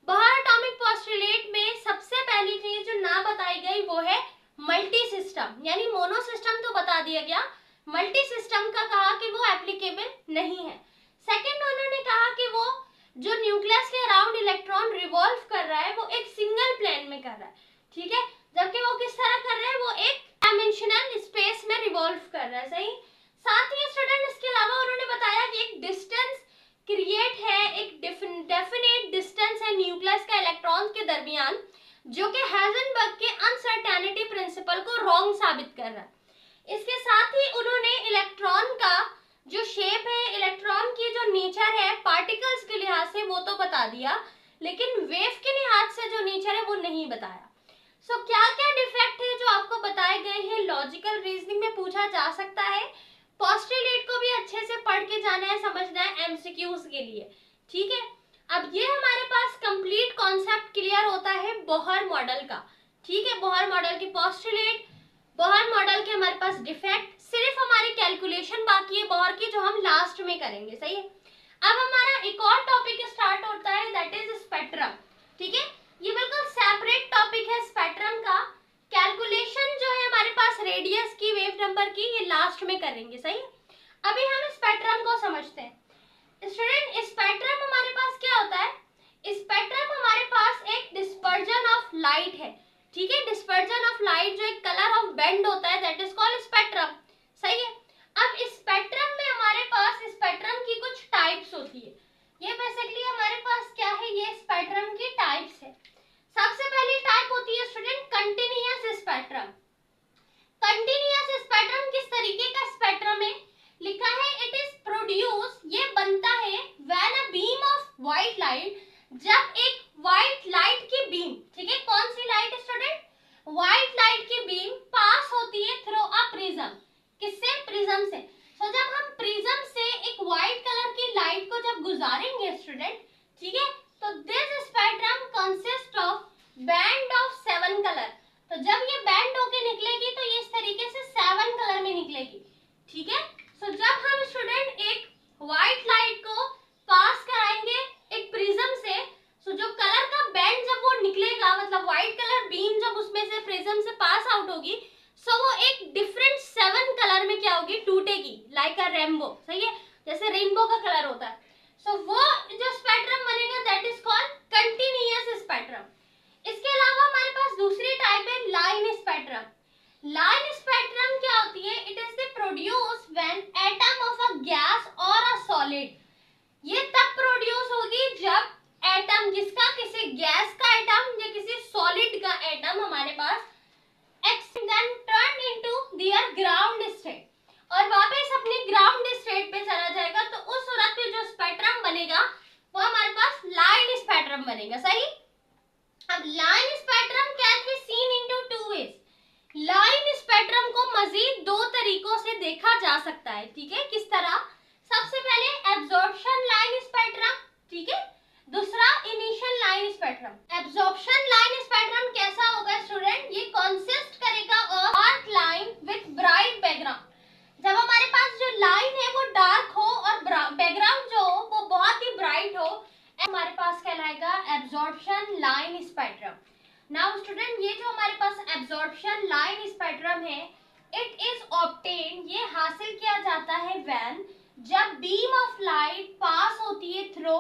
बोहर एटॉमिक पोस्टुलेट में सबसे पहली चीज जो ना बताई गई वो है मल्टी सिस्टम, यानी मोनो सिस्टम तो बता दिया गया, मल्टी सिस्टम का कहा कि वो एप्लीकेबल नहीं है। सेकंड, उन्होंने कहा कि वो जो न्यूक्लियस के अराउंड इलेक्ट्रॉन रिवॉल्व कर रहा है वो एक सिंगल प्लेन में कर रहा है, ठीक है। जबकि वो किस तरह कर रहा है, वो एक डायमेंशनल स्पेस में रिवॉल्व कर रहा है, सही। साथ ही स्टूडेंट इसके अलावा उन्होंने बताया कि एक डिस्टेंस क्रिएट है, एक डेफिनेट डिस्टेंस है न्यूक्लियस का इलेक्ट्रॉन के दरमियान, जो कि हाइजेनबर्ग के अनसर्टेनिटी प्रिंसिपल को रॉन्ग साबित कर रहा है। इसके साथ ही उन्होंने इलेक्ट्रॉन का जो शेप है, इलेक्ट्रॉन की जो नेचर है पार्टिकल्स के लिहाज से वो तो बता दिया, लेकिन वेव के लिहाज से जो नेचर है वो नहीं बताया। सो क्या क्या डिफेक्ट है जो आपको बताए गए हैं, लॉजिकल रीजनिंग में पूछा जा सकता है। पोस्टुलेट को भी अच्छे से पढ़ के जाना है, समझना है एमसीक्यूज के लिए, ठीक है। अब ये हमारे पास कंप्लीट कॉन्सेप्ट क्लियर होता है बोहर मॉडल का, ठीक है। बोहर मॉडल की पोस्टुलेट, बोहर मॉडल के हमारे पास डिफेक्ट, सिर्फ हमारी कैलकुलेशन बाकी है बोहर की जो हम लास्ट में करेंगे, सही है। अब हमारा एक और टॉपिक स्टार्ट होता है, दैट इज स्पेक्ट्रम, ठीक है। ये बिल्कुल सेपरेट टॉपिक है स्पेक्ट्रम का। कैलकुलेशन जो है हमारे पास रेडियस की, वेव नंबर की, ये लास्ट में करेंगे, सही। अभी हम स्पेक्ट्रम को समझते हैं। स्टूडेंट स्पेक्ट्रम हमारे पास क्या होता है, स्पेक्ट्रम हमारे पास एक डिस्पर्जन ऑफ लाइट है, ठीक है। डिस्पर्जन ऑफ लाइट जो एक कलर ऑफ बैंड होता है, दैट इज कॉल्ड स्पेक्ट्रम, सही है। अब स्पेक्ट्रम में हमारे पास स्पेक्ट्रम की कुछ टाइप्स होती है। ये बेसिकली हमारे पास क्या है, ये स्पेक्ट्रम की टाइप्स है। सबसे पहली टाइप होती है student continuous spectrum. Continuous spectrum किस तरीके का स्पेक्ट्रम है, लिखा है इट इज प्रोड्यूस, ये बनता है when a beam of white light, जब एक व्हाइट लाइट की बीम, ठीक है, कौन सी लाइट निकलेगा, मतलब व्हाइट कलर बीम जब उसमें से प्रिज्म से पास आउट होगी, सो वो एक डिफरेंट 7 कलर में क्या होगी, टूटेगी, लाइक अ रेनबो, सही है, जैसे रेनबो का कलर होता है। सो वो जो स्पेक्ट्रम बनेगा that is called continuous spectrum. इसके अलावा हमारे पास दूसरी टाइप है लाइन स्पेक्ट्रम। लाइन स्पेक्ट्रम क्या होती है, it is the produce when atom of a gas और अ सॉलिड, ये तब प्रोड्यूस होगी जब एटम, किसका, किसी गैस का एटम या किसी सॉलिड का एटम हमारे पास then turn into their ground state, और वापस अपनी ग्राउंड स्टेट पे चला जाएगा, तो उस सूरत में जो स्पेक्ट्रम बनेगा वो हमारे पास लाइन स्पेक्ट्रम बनेगा, सही। अब line spectrum can be seen into two ways. Line spectrum को मजीद दो तरीकों से देखा जा सकता है, ठीक है, किस तरह, सबसे पहले एब्जॉर्प्शन लाइन स्पेक्ट्रम, ठीक है, दूसरा initial line spectrum. Absorption line spectrum कैसा होगा स्टूडेंट, ये कंसिस्ट करेगा of dark line with bright background. जब हमारे पास जो लाइन है वो डार्क हो और बैकग्राउंड जो हो वो बहुत ही ब्राइट हो, हमारे पास कहलाएगा absorption line spectrum. Now student, ये जो हमारे पास एब्जॉर्प्शन लाइन स्पेक्ट्रम है, इट इज ऑब्टेन, ये हासिल किया जाता है व्हेन, जब बीम ऑफ लाइट पास होती है थ्रू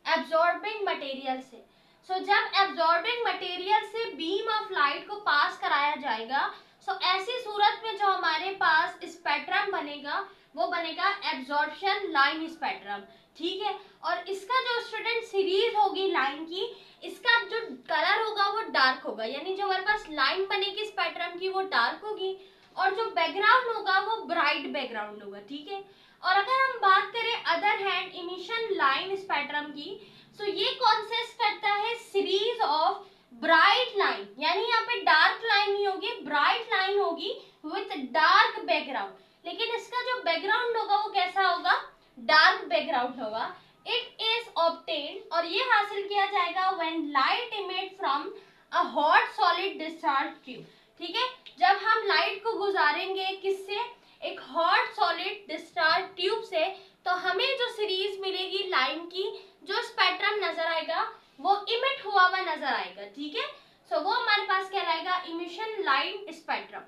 एब्जॉर्बिंग मटेरियल से। सो जब एब्जॉर्बिंग मटेरियल से बीम ऑफ लाइट को पास कराया जाएगा, सो ऐसी सूरत में जो हमारे पास स्पेक्ट्रम बनेगा वो बनेगा एब्जॉर्प्शन लाइन स्पेक्ट्रम, ठीक है। और इसका जो स्टूडेंट सीरीज होगी लाइन की, इसका जो कलर होगा वो डार्क होगा, यानी जो हमारे पास लाइन बनेगी स्पेक्ट्रम की वो डार्क होगी, और जो बैकग्राउंड होगा वो ब्राइट बैकग्राउंड होगा, ठीक है। और अगर हम बात करें other hand emission line spectrum की, तो ये कंसिस्ट करता है सीरीज ऑफ ब्राइट लाइन, यानी यहाँ पे डार्क लाइन नहीं होगी, ब्राइट लाइन होगी विथ डार्क बैकग्राउंड, लेकिन इसका जो बैकग्राउंड होगा वो कैसा होगा, डार्क बैकग्राउंड होगा। इट इज ऑब्टेन्ड, और ये हासिल किया जाएगा when light emit from a hot solid discharge tube, ठीक है। जब हम लाइट को गुजारेंगे किससे, एक हॉट सॉलिड डिस्चार्ज ट्यूब से, तो हमें जो सीरीज मिलेगी लाइन की, जो स्पेक्ट्रम नजर आएगा वो इमिट हुआ हुआ नजर आएगा, ठीक है। सो वो हमारे पास कहलाएगा इमिशन लाइन स्पेक्ट्रम।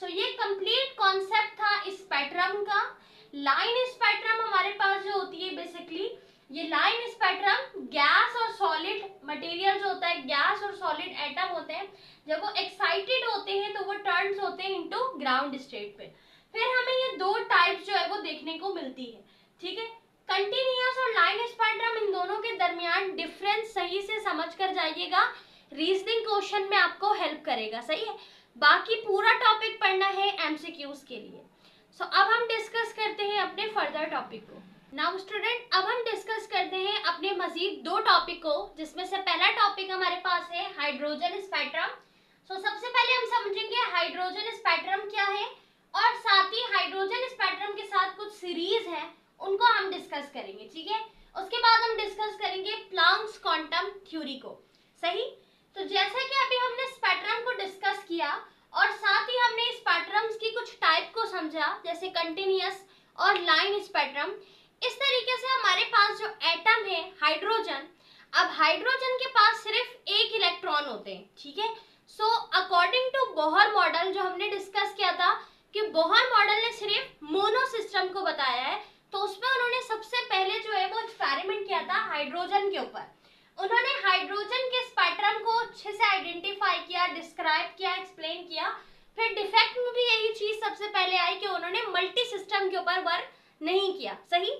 सो ये कंप्लीट कॉन्सेप्ट था स्पेक्ट्रम का। लाइन स्पेक्ट्रम हमारे पास जो होती है बेसिकली, ये लाइन स्पेक्ट्रम गैस और सॉलिड मटेरियल जो होता है, गैस और सॉलिड एटम होते हैं, जब वो एक्साइटेड होते हैं तो वो टर्न्स होते हैं इनटू ग्राउंड स्टेट पे। फिर हमें ये दो टाइप्स जो है वो देखने को मिलती है, ठीक है। कंटिन्यूअस और लाइन स्पेक्ट्रम, इन दोनों के दरमियान डिफरेंस सही से समझ कर जाइएगा, रीजनिंग क्वेश्चन में आपको हेल्प करेगा, सही है। बाकी पूरा टॉपिक पढ़ना है एमसीक्यूज के लिए। सो अब हम डिस्कस करते हैं अपने फर्दर टॉपिक को। नाउ स्टूडेंट, अब हम डिस्कस करते हैं अपने मजीद दो टॉपिक को, जिसमें से पहला टॉपिक हमारे पास है हाइड्रोजन स्पेक्ट्रम। सो सबसे पहले हम समझेंगे हाइड्रोजन स्पेक्ट्रम क्या है, और साथ ही हाइड्रोजन स्पेक्ट्रम के साथ कुछ सीरीज है उनको हम डिस्कस करेंगे, ठीक है। उसके बाद हम डिस्कस करेंगे प्लैंक्स क्वांटम थ्योरी को, सही। तो जैसे कि अभी हमने स्पेक्ट्रम को डिस्कस किया और साथ ही हमने स्पेक्ट्रम्स की कुछ टाइप को समझा, जैसे कंटिन्यूअस और लाइन स्पेक्ट्रम, इस तरीके से हमारे पास जो एटम है हाइड्रोजन, अब हाइड्रोजन के पास सिर्फ एक इलेक्ट्रॉन होते हैं, ठीक है। So according to Bohr model जो हमने डिस्कस किया था, कि बोहर मॉडल ने सिर्फ मोनो सिस्टम को बताया है, तो उसमें उन्होंने सबसे पहले जो है वो एक्सपेरिमेंट किया था हाइड्रोजन के ऊपर। उन्होंने हाइड्रोजन के स्पेक्ट्रम को अच्छे से आइडेंटिफाई किया, डिस्क्राइब किया, एक्सप्लेन किया। फिर डिफेक्ट में भी यही चीज सबसे पहले आई कि उन्होंने मल्टी सिस्टम के ऊपर वर्क नहीं किया, सही।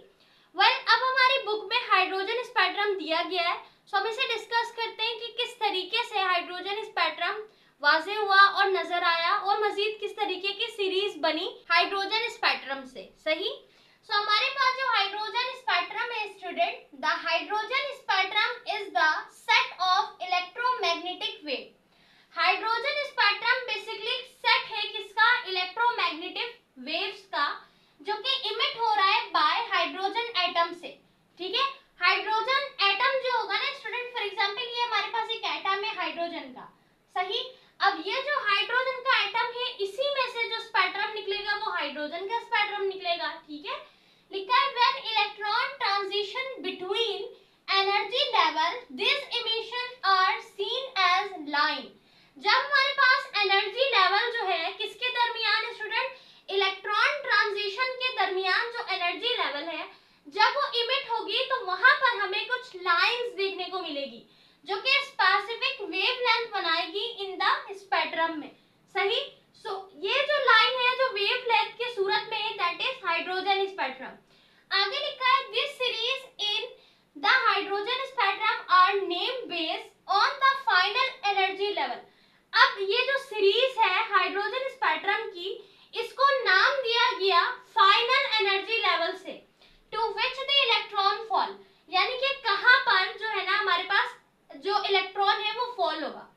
अब हमारी बुक में हाइड्रोजन स्पेक्ट्रम दिया गया है, सो हम इसे डिस्कस करते हैं कि किस तरीके से हाइड्रोजन स्पेक्ट्रम वाज़ेह हुआ और नजर आया, और मजीद किस तरीके की सीरीज बनी हाइड्रोजन स्पेक्ट्रम से, सही। सो हमारे पास जो हाइड्रोजन स्पेक्ट्रम है student, the hydrogen spectrum is the set of electromagnetic wave. Hydrogen spectrum basically set है किसका, इलेक्ट्रोमैग्नेटिक वेव्स का, जो कि इमिट हो रहा है बाय हाइड्रोजन एटम से, ठीक है। हाइड्रोजन एटम जो होगा ना स्टूडेंट, फॉर एग्जांपल ये हमारे पास एक एटम है हाइड्रोजन का, सही। अब ये जो हाइड्रोजन का एटम है, इसी में से जो स्पेक्ट्रम निकलेगा वो हाइड्रोजन का स्पेक्ट्रम निकलेगा, ठीक है। लिखा है when electron transition between energy level, this emission electron है वो फॉल होगा।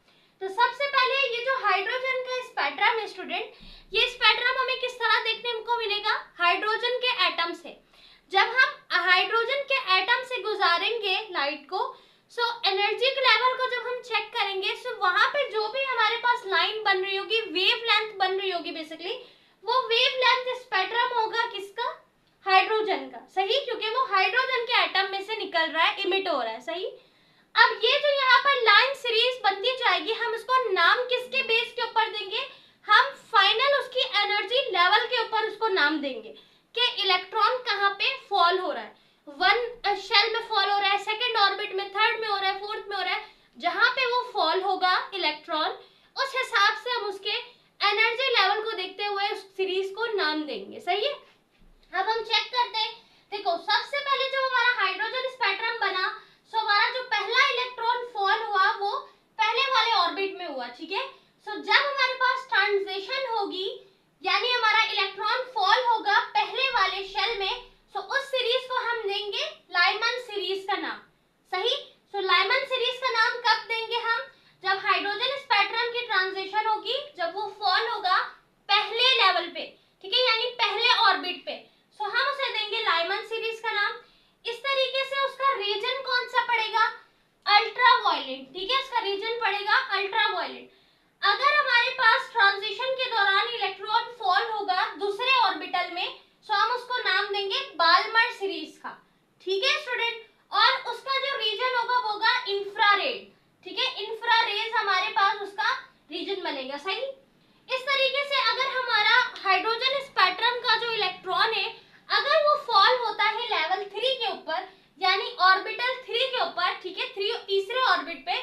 तो सबसे पहले ये जो हाइड्रोजन का स्पेक्ट्रम है स्टूडेंट, ये स्पेक्ट्रम हमें किस तरह देखने को मिलेगा, हाइड्रोजन के एटम से। जब हम हाइड्रोजन के एटम से गुजारेंगे लाइट को, सो एनर्जी के लेवल को जब हम चेक करेंगे, सो वहां पे जो भी हमारे पास लाइन बन रही होगी, वेव लेंथ बन रही होगी बेसिकली, वो वेव लेंथ स्पेक्ट्रम होगा किसका, हाइड्रोजन का, सही, क्योंकि वो हाइड्रोजन के एटम में से निकल रहा है, इमिट हो रहा है, सही। अब ये जो यहाँ पर लाइन सीरीज बनती जाएगी, हम उसको नाम किसके बेस के ऊपर देंगे, हम फाइनल उसकी एनर्जी लेवल के ऊपर उसको नाम देंगे कि इलेक्ट्रॉन कहाँ पे फॉल हो रहा है, वन शेल में फॉल हो रहा है, सेकंड ऑर्बिट में, थर्ड में हो रहा है, फोर्थ में हो रहा है, जहां पे वो फॉल होगा इलेक्ट्रॉन, उस हिसाब से हम उसके एनर्जी लेवल को देखते हुए उस सीरीज को नाम देंगे, सही है। अब हम चेक करते हैं, देखो सबसे पहले जो हमारा हाइड्रोजन स्पेक्ट्रम बना, सो हमारा जो पहला इलेक्ट्रॉन फॉल हुआ वो पहले वाले ऑर्बिट में हुआ, ठीक है। सो जब हमारे पास ट्रांजिशन होगी, यानी हमारा इलेक्ट्रॉन फॉल होगा पहले वाले शेल में, सो उस सीरीज को हम देंगे लाइमन सीरीज का नाम, सही। सो लाइमन सीरीज का नाम कब देंगे हम, जब हाइड्रोजन स्पेक्ट्रम की ट्रांजिशन होगी, जब वो फॉल होगा पहले लेवल पे, ठीक है, यानी पहले ऑर्बिट पे, सो हम उसे देंगे लाइमन सीरीज का नाम। इस तरीके से उसका रीजन कौन सा पड़ेगा, अल्ट्रावायलेट, ठीक है, उसका रीजन पड़ेगा अल्ट्रावायलेट। अगर हमारे पास ट्रांजिशन के दौरान इलेक्ट्रॉन फॉल होगा दूसरे ऑर्बिटल में, सो हम उसको नाम देंगे बाल्मर सीरीज का, ठीक है स्टूडेंट। और उसका जो रीजन होगा वो होगा इंफ्रारेड, ठीक है, इंफ्रारेज हमारे पास उसका रीजन बनेगा, सही। इस तरीके से अगर हमारा हाइड्रोजन स्पेक्ट्रम का जो इलेक्ट्रॉन है, अगर वो फॉल होता है लेवल 3 के ऊपर, यानी ऑर्बिटल 3 के ऊपर, ठीक है, तीसरे ऑर्बिट पे,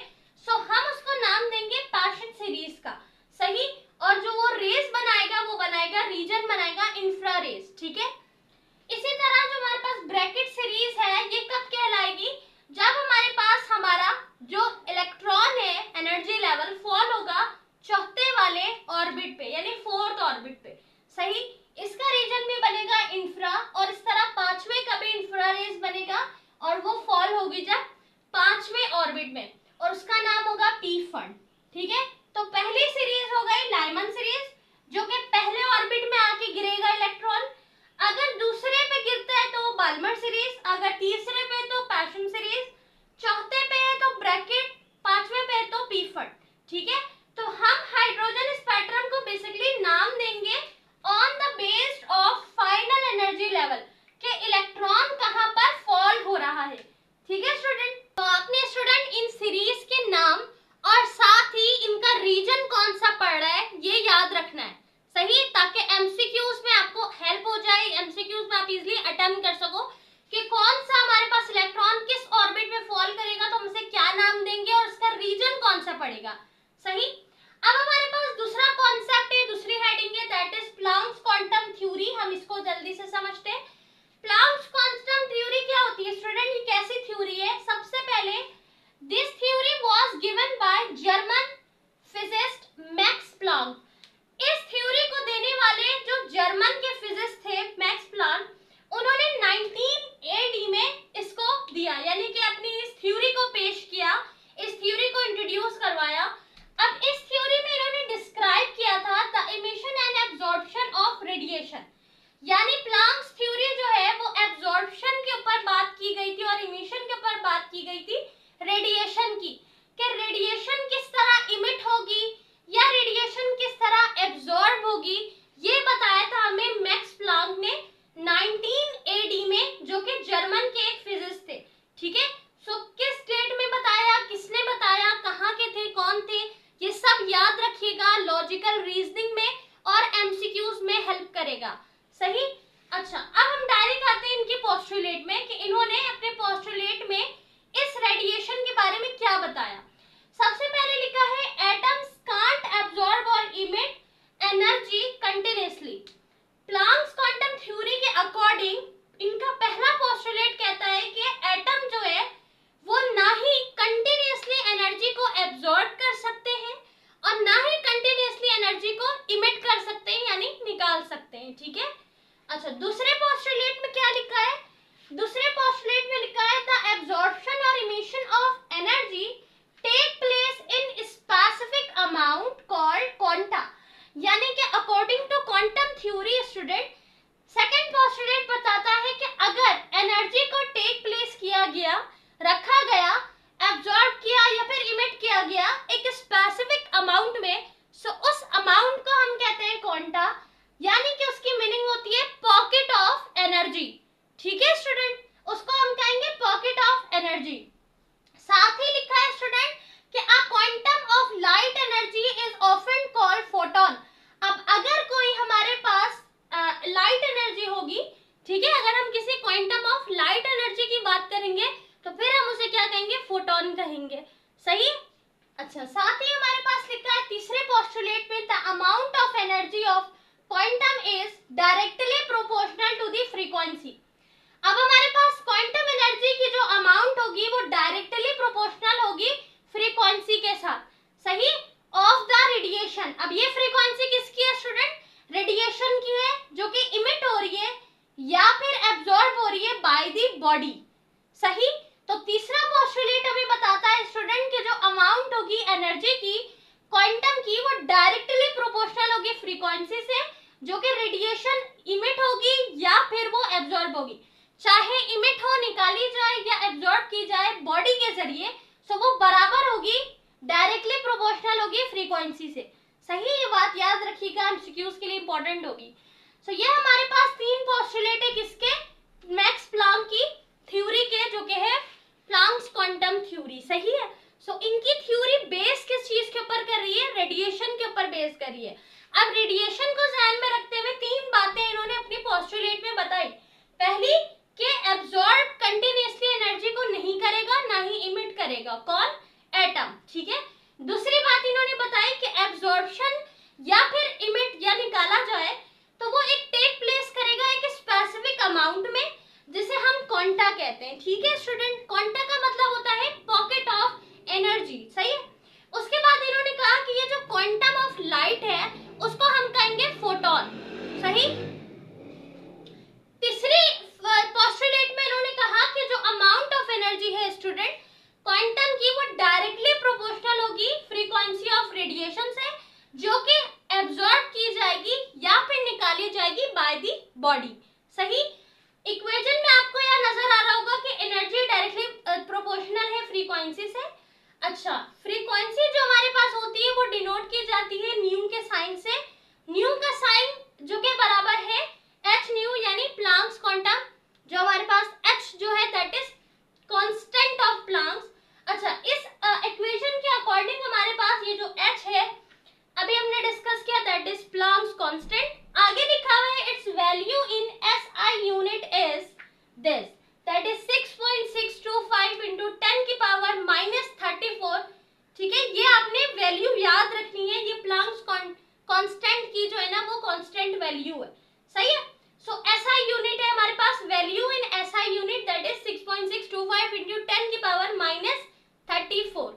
सो हम उसको नाम देंगे पैशन सीरीज का, सही। और जो वो रेस बनाएगा वो बनाएगा, रीजन बनाएगा इंफ्रारेज, ठीक है। इसी तरह जो हमारे पास ब्रैकेट सीरीज है, ये कब कहलाएगी, जब हमारे पास हमारा जो इलेक्ट्रॉन है एनर्जी लेवल फॉल होगा चौथे वाले ऑर्बिट पे, यानी फोर्थ ऑर्बिट पे, सही। इसका रीजन भी बनेगा इंफ्रा, और इस तरह पांचवे का भी इंफ्रारेज बनेगा, और वो फॉल होगी जब पांचवे ऑर्बिट में, और उसका नाम होगा पी फंड, ठीक है। तो पहली सीरीज हो गई लाइमन सीरीज, जो कि पहले ऑर्बिट में आके गिरेगा इलेक्ट्रॉन, अगर दूसरे पे गिरता है तो वो बाल्मर सीरीज, अगर तीसरे पे तो पैशन सीरीज, चौथे पे है तो ब्रैकेट, पांचवे पे है तो पी फंड, ठीक है। तो हम हाइड्रोजन स्पेक्ट्रम को बेसिकली नाम देंगे on the based of final energy level, के इलेक्ट्रॉन कहां पर फॉल हो रहा है, ठीक है स्टूडेंट। तो आपने स्टूडेंट इन सीरीज के नाम और साथ ही इनका रीजन कौन सा पड़ रहा है ये याद रखना है, सही, ताकि एमसीक्यूज में आपको हेल्प हो जाए, एमसीक्यूज में आप इजीली अटेम्प्ट कर सको कि कौन सा हमारे पास इलेक्ट्रॉन किस ऑर्बिट में फॉल करेगा तो हम उसे क्या नाम देंगे और उसका रीजन कौन सा पड़ेगा, सही। अब हमारे पास दूसरा कॉन्सेप्ट है, दूसरी हेडिंग है, that is Planck's quantum theory. हम इसको जल्दी से समझते हैं। प्लैंक्स क्वांटम थ्योरी क्या होती है स्टूडेंट, ये कैसी थ्योरी है। सबसे पहले this theory was given by German physicist Max Planck. इस थ्योरी को देने वाले जो जर्मन के फिजिसिस्ट थे मैक्स प्लैंक, उन्होंने 19 एडी में इसको दिया, यानी कि अपनी इस थ्योरी को पेश किया, इस थ्योरी को इंट्रोड्यूस करवाया। अब इस थ्योरी में इन्होंने डिस्क्राइब किया था the emission and absorption of radiation, यानी प्लैंक्स थ्योरी जो है वो एब्जॉर्प्शन के ऊपर बात की गई थी और इमिशन के ऊपर बात की गई थी रेडिएशन की, कि रेडिएशन किस तरह इमिट होगी या रेडिएशन किस तरह एब्जॉर्ब होगी, ये बताया था हमें मैक्स प्लैंक ने 19 एडी में, जो कि जर्मन के एक फिजिसिस्ट थे, ठीक है। सो किस डेट में बताया, किसने बताया, कहाँ के थे, कौन थे, ये सब याद रखिएगा, लॉजिकल रीजनिंग में और एमसीक्यूज में हेल्प करेगा, सही। अच्छा, अब हम डायरेक्ट आते हैं इनकी पोस्टुलेट में कि इन्होंने अपने पोस्टुलेट में इस रेडिएशन के बारे में क्या बताया। सबसे पहले लिखा है एटम्स कांट एब्जॉर्ब और emit energy continuously. Planck's quantum theory के अकॉर्डिंग इनका पहला पोस्टुलेट कहता है कि एटम जो है वो ना ही कंटिन्यूअसली एनर्जी को एब्जॉर्ब कर सकते हैं और ना ही कंटिन्यूअसली एनर्जी को इमिट कर सकते हैं, यानी निकाल सकते हैं, ठीक है। अच्छा, दूसरे पोस्टुलेट में क्या लिखा है, दूसरे पोस्टुलेट में लिखा है द एब्जॉर्प्शन और emission of energy tech student, second postulate बताता है कि अगर एनर्जी को टेक प्लेस किया गया, रखा गया, एब्जॉर्ब किया या फिर इमिट किया गया एक स्पेसिफिक अमाउंट में, सो उस अमाउंट को हम कहते हैं क्वांटा, यानी कि उसकी मीनिंग होती है पॉकेट ऑफ एनर्जी। ठीक है स्टूडेंट, उसको हम कहेंगे पॉकेट ऑफ एनर्जी। साथ ही लिखा है स्टूडेंट कि a quantum of light energy is often called photon. अब अगर कोई हमारे पास लाइट एनर्जी होगी, ठीक है, अगर हम किसी क्वांटम ऑफ लाइट एनर्जी की बात करेंगे तो फिर हम उसे क्या कहेंगे, फोटोन कहेंगे। सही। अच्छा, साथ ही हमारे पास लिखा है तीसरे पोस्टुलेट में, the amount of energy of quantum is directly proportional to the frequency. अब हमारे पास क्वांटम एनर्जी की जो अमाउंट होगी वो डायरेक्टली प्रोपोर्शनल होगी फ्रीक्वेंसी के साथ। सही। Of the radiation. अब ये फ्रीक्वेंसी किसकी है स्टूडेंट, रेडिएशन की है, जो कि इमिट हो रही है या फिर एब्जॉर्ब हो रही है बाय द बॉडी। सही। तो तीसरा पोस्टुलेट हमें बताता है स्टूडेंट कि जो अमाउंट होगी एनर्जी की क्वांटम की वो डायरेक्टली प्रोपोर्शनल होगी फ्रीक्वेंसी से, जो कि रेडिएशन इमिट होगी या फिर वो एब्जॉर्ब होगी। चाहे इमिट हो, निकाली जाए या एब्जॉर्ब की जाए बॉडी के जरिए, सो वो बराबर होगी, डायरेक्टली प्रोपोर्शनल होगी फ्रीक्वेंसी से। सही, ये बात याद रखिएगा, एमसीक्यूज के लिए इंपॉर्टेंट होगी। सो ये हमारे पास तीन पोस्टुलेट है किसके, मैक्स प्लैंक की थ्योरी के, जो कि है प्लैंक्स क्वांटम थ्योरी। सही है। सो इनकी थ्योरी बेस किस चीज के ऊपर कर रही है, रेडिएशन के ऊपर बेस कर रही है। अब रेडिएशन को ध्यान में रखते हुए तीन बातें इन्होंने अपनी पोस्टुलेट में बताई। पहली कि एब्जॉर्ब कंटिन्यूअसली एनर्जी को नहीं करेगा, ना ही इमिट करेगा। कौन, एटम। ठीक है। दूसरी बात इन्होंने बताई कि एब्जॉर्प्शन या फिर इमिट या निकाला जाए तो वो एक टेक प्लेस करेगा एक स्पेसिफिक अमाउंट में, जिसे हम क्वांटा कहते हैं। ठीक है स्टूडेंट, क्वांटा का मतलब होता है पॉकेट ऑफ एनर्जी। सही है। उसके बाद इन्होंने कहा कि ये जो क्वांटम ऑफ लाइट है उसको हम कहेंगे फोटोन। सही। तीसरी पोस्टुलेट में इन्होंने कहा कि जो अमाउंट ऑफ एनर्जी है स्टूडेंट क्वांटम की, वो डायरेक्टली प्रोपोर्शनल होगी फ्रीक्वेंसी ऑफ रेडिएशन से, जो कि एब्जॉर्ब की जाएगी या फिर निकाली जाएगी बाय द बॉडी। सही। इक्वेशन में आपको यह नजर आ रहा होगा कि एनर्जी डायरेक्टली प्रोपोर्शनल है फ्रीक्वेंसी से। अच्छा, फ्रीक्वेंसी जो हमारे पास होती है वो डिनोट की जाती है न्यू के साइन से। न्यू का साइन जो कि बराबर है एच न्यू, यानी प्लैंक्स क्वांटम, जो हमारे पास एच जो है that is constant of Planck's. अच्छा, इस इक्वेशन के अकॉर्डिंग हमारे पास ये जो एच है अभी हमने डिस्कस किया, दैट इज प्लैंक्स कांस्टेंट। आगे लिखा हुआ है it's value in SI unit is this, that is 6.625 into 10 की पावर -34। ठीक है, ये आपने वैल्यू याद रखनी है। ये प्लैंक्स कांस्टेंट की जो है ना वो कांस्टेंट वैल्यू है। सही है। सो एसआई यूनिट है हमारे पास, value in SI unit that is 6.625 into 10 की पावर -34।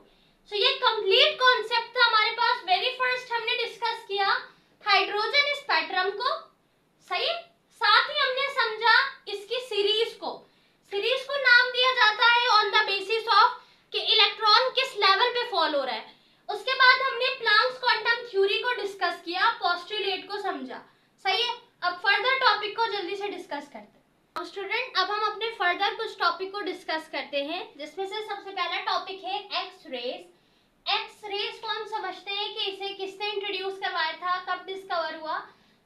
सो ये कंप्लीट कॉन्सेप्ट था हमारे पास। वेरी फर्स्ट हमने डिस्कस किया हाइड्रोजन स्पेक्ट्रम को। सही। साथ ही हमने समझा इसकी सीरीज को। सीरीज को नाम दिया जाता है ऑन द बेसिस ऑफ कि इलेक्ट्रॉन किस लेवल पे फॉल हो रहा है। उसके बाद हमने प्लैंक्स क्वांटम थ्योरी को डिस्कस किया, पोस्टुलेट को समझा। सही है। अब फर्दर टॉपिक को जल्दी से डिस्कस करते हैं स्टूडेंट। अब हम अपने फर्दर कुछ टॉपिक को डिस्कस करते हैं, जिसमें से सबसे पहला टॉपिक है एक्स रेज। एक्स रेज को हम समझते हैं कि इसे किसने इंट्रोड्यूस करवाया था, कब डिस्कवर हुआ।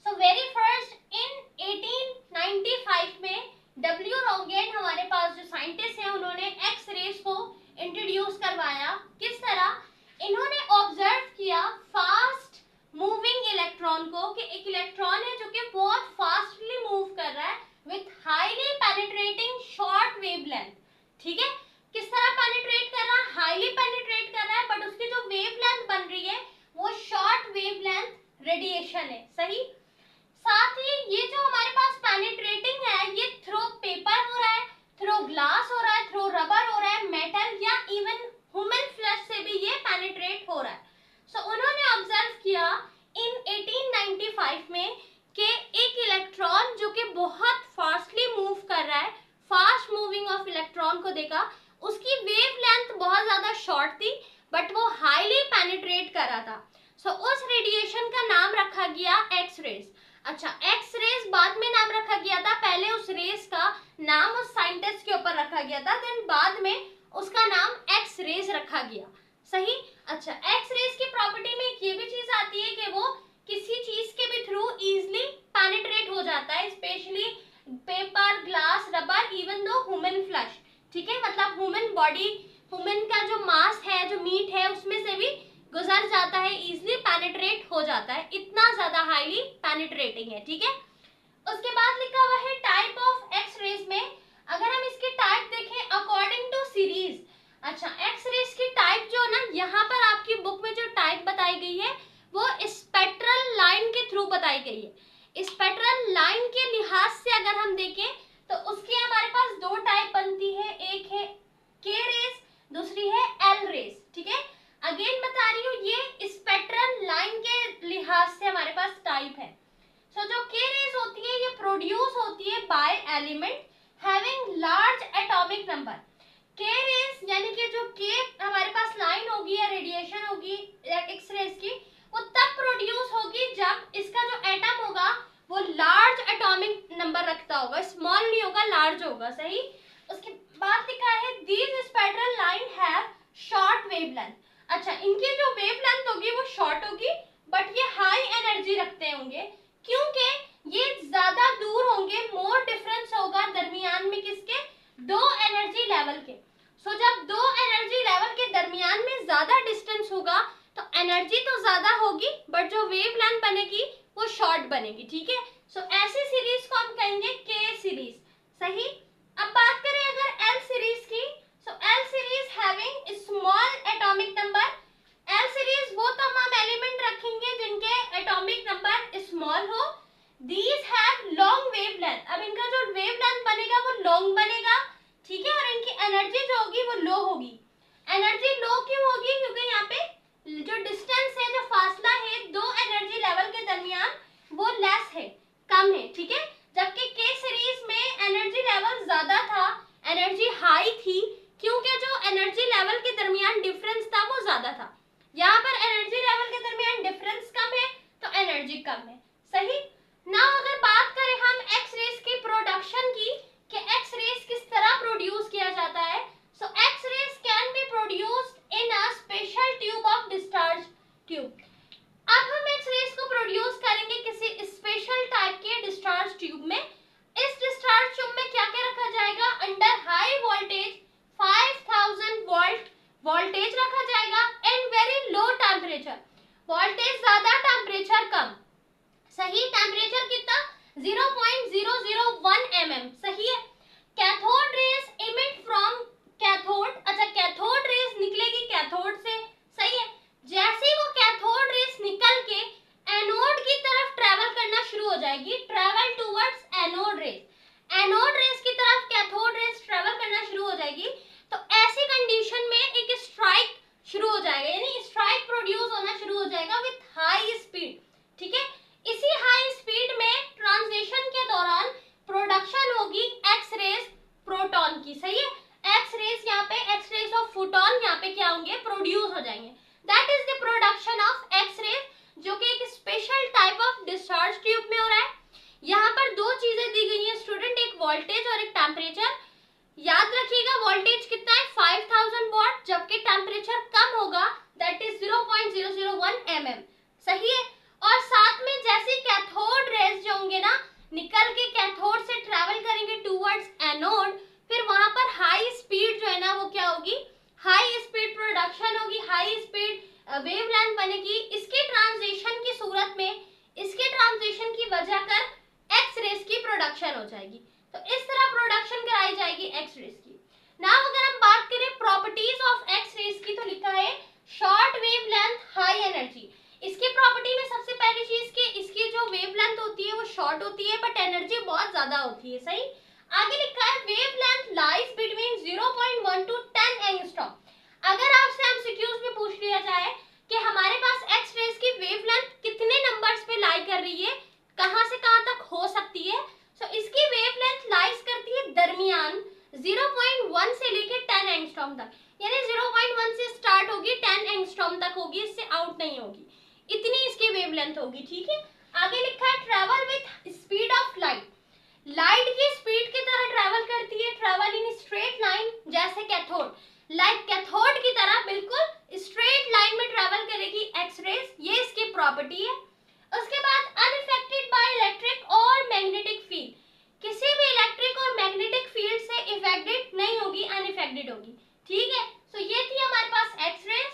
सो वेरी फर्स्ट इन 1895 में डब्ल्यू रोंगेन हमारे पास जो साइंटिस्ट हैं उन्होंने एक्स रेज को इंट्रोड्यूस करवाया। किस तरह, इन्होंने ऑब्जर्व किया फास्ट मूविंग इलेक्ट्रॉन को, कि एक इलेक्ट्रॉन है जो कि बहुत फास्टली मूव कर रहा है with highly penetrating short wavelength. ठीक है, किस तरह पेनिट्रेट कर रहा है, हाईली पेनिट्रेट कर रहा है, बट उसकी जो वेवलेंथ बन रही है वो शॉर्ट वेवलेंथ रेडिएशन है। सही। साथ ही ये जो हमारे पास पेनिट्रेटिंग है ये थ्रू पेपर हो रहा है, थ्रू ग्लास हो रहा है, थ्रू रबर हो रहा है, मेटल या इवन ह्यूमन फ्लैश से भी ये पेनिट्रेट हो रहा है। सो उन्होंने ऑब्जर्व किया इन 1895 में कि एक इलेक्ट्रॉन जो कि बहुत फास्टली मूव कर रहा है, फास्ट मूविंग ऑफ इलेक्ट्रॉन को देखा, उसकी वेवलेंथ बहुत ज्यादा शॉर्ट थी बट वो हाईली पेनिट्रेट कर रहा था। सो उस रेडिएशन का नाम रखा गया एक्स रेज। अच्छा, एक्स रेज बाद में नाम रखा गया था, पहले उस रेस का नाम उस साइंटिस्ट के ऊपर रखा गया था, देन बाद में उसका नाम एक्स रेज रखा गया। सही। अच्छा, एक्स रेज की प्रॉपर्टी में ये भी चीज आती है कि वो किसी चीज के भी थ्रू इजिली पेनिट्रेट हो जाता है, specially paper, glass, rubber, even though human flesh. ठीक है, मतलब ह्यूमन बॉडी, ह्यूमन का जो मांस है, जो मीट है, उसमें से भी गुजर जाता है, इजिली पेनिट्रेट हो जाता है, इतना ज्यादा हाईली पेनिट्रेटिंग है। ठीक है, उसके बाद लिखा हुआ है टाइप ऑफ एक्स रेज में, अगर हम इसकी टाइप देखें अकॉर्डिंग टू सीरीज। अच्छा, एक्स रेज की टाइप जो ना यहाँ पर आपकी बुक में जो टाइप बताई गई है वो स्पेक्ट्रल लाइन के थ्रू बताई गई है। स्पेक्ट्रल लाइन के लिहाज से अगर हम देखें तो उसकी हमारे पास दो टाइप बनती है, एक है के रेज, दूसरी है एल रेज। ठीक है, अगेन बता रही हूँ ये स्पेक्ट्रल लाइन के लिहाज से हमारे पास टाइप है। सो जो के रेज होती है ये प्रोड्यूस होती है by element having large atomic number. के रेज यानी कि जो के हमारे पास लाइन होगी या रेडिएशन होगी एक्स रेज की, वो तब प्रोड्यूस होगी जब इसका जो एटम होगा वो लार्ज एटॉमिक नंबर रखता होगा, स्मॉल नहीं होगा, लार्ज होगा। सही। उसके बाद लिखा है these spectral line have short wavelength. अच्छा, इनकी जो वेवलेंथ होगी वो शॉर्ट होगी, बट ये हाई एनर्जी रखते होंगे, क्योंकि ये ज्यादा दूर होंगे, मोर डिफरेंस होगा दरमियान में किसके, दो एनर्जी लेवल के। सो जब दो एनर्जी लेवल के दरमियान में ज्यादा डिस्टेंस होगा तो एनर्जी तो ज्यादा होगी, बट जो वेवलेंथ बनेगी वो शॉर्ट बनेगी। ठीक है, सो ऐसी सीरीज को हम कहेंगे के सीरीज। सही। अब बात करें अगर एल सीरीज की, so L series having small atomic number. L series वो तमाम एलिमेंट रखेंगे जिनके एटॉमिक नंबर स्मॉल हो। These have long wavelength. अब इनका जो वेवलेंथ बनेगा वो लॉन्ग बनेगा। ठीक है, और इनकी एनर्जी जो होगी वो लो होगी। एनर्जी लो क्यों होगी, क्योंकि यहाँ पे जो डिस्टेंस है, जो फासला है दो एनर्जी लेवल के दरमियान, वो लेस है, कम है। ठीक है, जबकि के सीरीज में एनर्जी लेवल ज्यादा था, एनर्जी हाई थी, क्योंकि जो एनर्जी लेवल के दरमियान डिफरेंस था वो ज्यादा था। यहाँ पर एनर्जी लेवल के दरमियान डिफरेंस कम है तो एनर्जी कम है। सही। नाउ अगर बात करें हम एक्स रेज की प्रोडक्शन की, कि एक्स रेज किस तरह प्रोड्यूस किया जाता है, so X rays can be produced in a special tube of discharge tube. अब हम एक्स रेज को प्रोड्यूस करेंगे किसी स्पेशल टाइप के डिस्चार्ज ट्यूब में। इस डिस्चार्ज ट्यूब में क्या क्या रखा जाएगा, under high voltage 5000 volt voltage रखा जाएगा and very low temperature. Voltage ज्यादा, टेम्परेचर कम। सही। टेम्परेचर कितना, 0.001 mm। सही है। Cathode rays emit from cathode. अच्छा, कैथोड रेज निकलेगी कैथोड से। सही है। जैसे ही वो कैथोड रेज निकल के एनोड की तरफ ट्रेवल करना शुरू हो जाएगी, travel towards anode rays, anode rays की तरफ कैथोड रेज ट्रेवल करना शुरू हो जाएगी, तो ऐसी कंडीशन में एक स्ट्राइक शुरू हो जाएगा, यानी स्ट्राइक प्रोड्यूस होना शुरू हो जाएगा विथ हाई स्पीड। ठीक है, इसी हाई स्पीड में ट्रांजिशन के दौरान प्रोडक्शन होगी एक्स रेज प्रोटॉन की। सही है। एक्स रेज यहाँ पे, एक्स रेज ऑफ फोटोन यहाँ पे क्या होंगे, प्रोड्यूस हो जाएंगे। That is the production of X rays, जो कि एक special type of discharge tube में हो रहा है। यहाँ पर दो चीजें दी गई हैं स्टूडेंट, एक वोल्टेज और एक टेम्परेचर। याद रखिएगा वोल्टेज कितना है, 5000 वॉट, जबकि टेम्परेचर कम होगा, दैट इज 0.001 mm। सही है। और साथ में जैसे कैथोड रेज जो होंगे ना, निकल के कैथोड से ट्रैवल करेंगे टुवर्ड्स एनोड, फिर वहां पर हाई स्पीड जो है ना वो क्या होगी, हाई स्पीड प्रोडक्शन होगी, हाई स्पीड वेवलेंथ बनेगी। इसके ट्रांजिशन की सूरत में, इसके ट्रांजिशन की वजह कर एक्स रेज की प्रोडक्शन हो जाएगी। तो इस तरह प्रोडक्शन कराई जाएगी एक्स रेज की। नाउ अगर हम बात करें प्रॉपर्टीज ऑफ एक्स रेज की, तो लिखा है शॉर्ट वेवलेंथ, हाई एनर्जी। इसकी प्रॉपर्टी में सबसे पहली चीज कि इसकी जो वेवलेंथ होती है वो शॉर्ट होती है, बट एनर्जी बहुत ज्यादा होती है। सही। आगे लिखा है wavelength lies between 0.1 to 10 angstrom. अगर आपसे एमसीक्यूज में पूछ लिया जाए कि हमारे पास एक्स रेज की वेवलेंथ कितने नंबर्स पे लाई कर रही है, कहां से कहां तक हो सकती है, तो इसकी वेवलेंथ लाइज करती है दरमियान 0.1 से लेकर 10 एंगस्ट्रॉम तक, यानी 0.1 से स्टार्ट होगी 10 एंगस्ट्रॉम तक होगी, इससे आउट नहीं होगी, इतनी इसकी वेवलेंथ होगी। ठीक है। आगे लिखा है travel with speed of light, light की स्पीड की तरह ट्रेवल करती है, ट्रेवल इन स्ट्रेट लाइन जैसे कैथोड, लाइक कैथोड की तरह बिल्कुल स्ट्रेट लाइन में ट्रेवल करेगी एक्सरेज, ये इसकी प्रॉपर्टी है। उसके बाद अनअफेक्टेड बाय इलेक्ट्रिक और मैग्नेटिक फील्ड, किसी भी इलेक्ट्रिक और मैग्नेटिक फील्ड से इफेक्टेड नहीं होगी, अनइफेक्टेड होगी, ठीक है। सो ये थी हमारे पास X rays,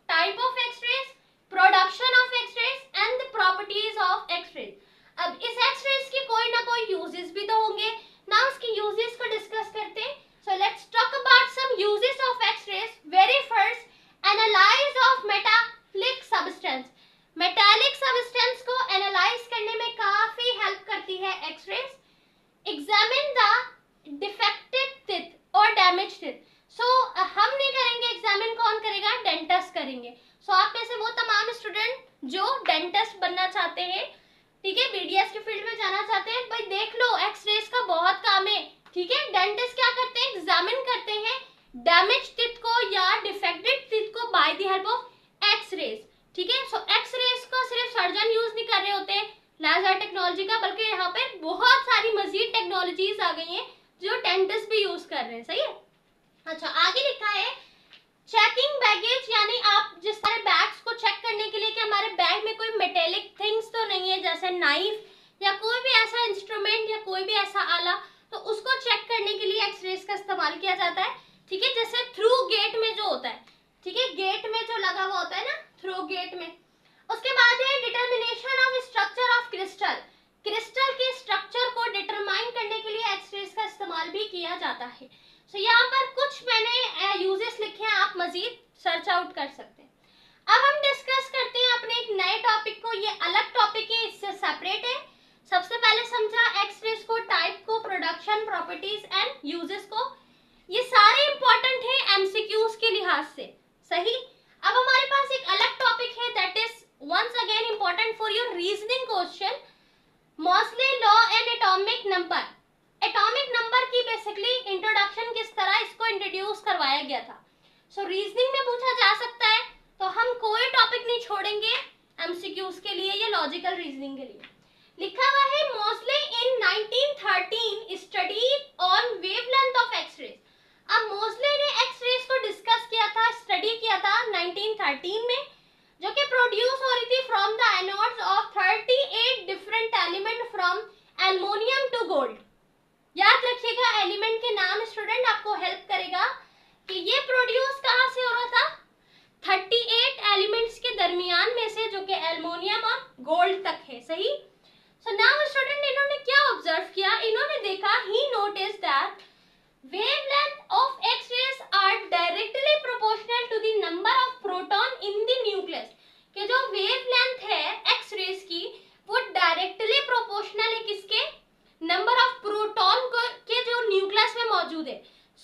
type of X rays, production of X rays and the properties of X rays. अब इस एक्सरेज की कोई ना कोई यूजेस भी तो होंगे ना, उसकी यूजेस को डिस्कस करते हैं। So let's talk about some uses of X rays. Very first, analyse of metallic substance, metallic substance को एनालाइज करने में काफी हेल्प करती है X rays. Examine the defected teeth और डैमेज टिथ, सो हम नहीं करेंगे एग्जामिन, कौन करेगा, डेंटिस्ट करेंगे। सो आप में से वो तमाम स्टूडेंट जो डेंटिस्ट बनना चाहते हैं, ठीक है, बीडीएस के फील्ड में जाना चाहते हैं, भाई देख लो एक्सरेज का बहुत काम है, ठीक है। डेंटिस्ट क्या करते हैं, एग्जामिन करते हैं डैमेज टिथ को या डिफेक्टेड टिथ को by the help of X rays, ठीक है। सो एक्सरेज को सिर्फ सर्जन यूज नहीं कर रहे होते लेजर टेक्नोलॉजी का, बल्कि यहाँ पे बहुत सारी मजीद टेक्नोलॉजीज आ गई हैं जो डेंटिस्ट भी यूज कर रहे हैं, सही है। अच्छा, आगे लिखा है चेकिंग बैगेज, यानी आप जिस तरह बैग्स को चेक करने के लिए कि हमारे बैग में कोई मेटेलिक थिंग्स तो नहीं है, जैसे नाइफ या कोई भी ऐसा इंस्ट्रूमेंट या कोई भी ऐसा आला, तो उसको चेक करने के लिए एक्सरेज का इस्तेमाल किया जाता है, ठीक है। जैसे थ्रू गेट में जो होता है, ठीक है, गेट में जो लगा हुआ होता है ना, थ्रू गेट में। उसके बाद है determination of structure of crystal, crystal के स्ट्रक्चर को डिटरमाइन करने के लिए एक्सरेज का इस्तेमाल भी किया जाता है। सो यहाँ पर कुछ मैंने यूजेस लिखे हैं, आप मजीद सर्च आउट कर सकते हैं। अब हम डिस्कस करते हैं अपने एक नए टॉपिक को, ये अलग टॉपिक है, इससे सेपरेट है। सबसे पहले समझा एक्सरेज को, टाइप को, प्रोडक्शन, प्रॉपर्टीज एंड यूजेस को, ये सारे इंपॉर्टेंट है एमसीक्यूज के लिहाज से, सही। अब हमारे पास एक अलग टॉपिक है that is once again important for your reasoning question, Moseley law and atomic number। Atomic number की बेसिकली इंट्रोडक्शन किस तरह इसको इंट्रोड्यूस करवाया गया था। सो रीजनिंग में पूछा जा सकता है, तो हम कोई टॉपिक नहीं छोड़ेंगे एमसीक्यूज के लिए या लॉजिकल रीजनिंग के लिए। लिखा हुआ है Moseley in 1913 studied on wavelength of X rays. अब मोस्ले ने एक्सरेज को डिस्कस किया था, स्टडी किया था 1913 में, जो कि प्रोड्यूस हो रही थी from the anodes of 38 different element from aluminium to gold. याद रखिएगा एलिमेंट के नाम स्टूडेंट आपको हेल्प करेगा कि ये प्रोड्यूस कहां से हो रहा था, 38 एलिमेंट्स के दरमियान में से, जो कि एल्युमिनियम और गोल्ड तक है, सही। सो नाउ स्टूडेंट इन्होंने क्या ऑब्जर्व किया, इन्होंने देखा, he notice that wavelength of X rays are directly proportional to the number of proton in the nucleus, कि जो वेवलेंथ है एक्सरेज की वो डायरेक्टली प्रोपोर्शनल है किसके, नंबर ऑफ प्रोटॉन के जो न्यूक्लियस में मौजूद है।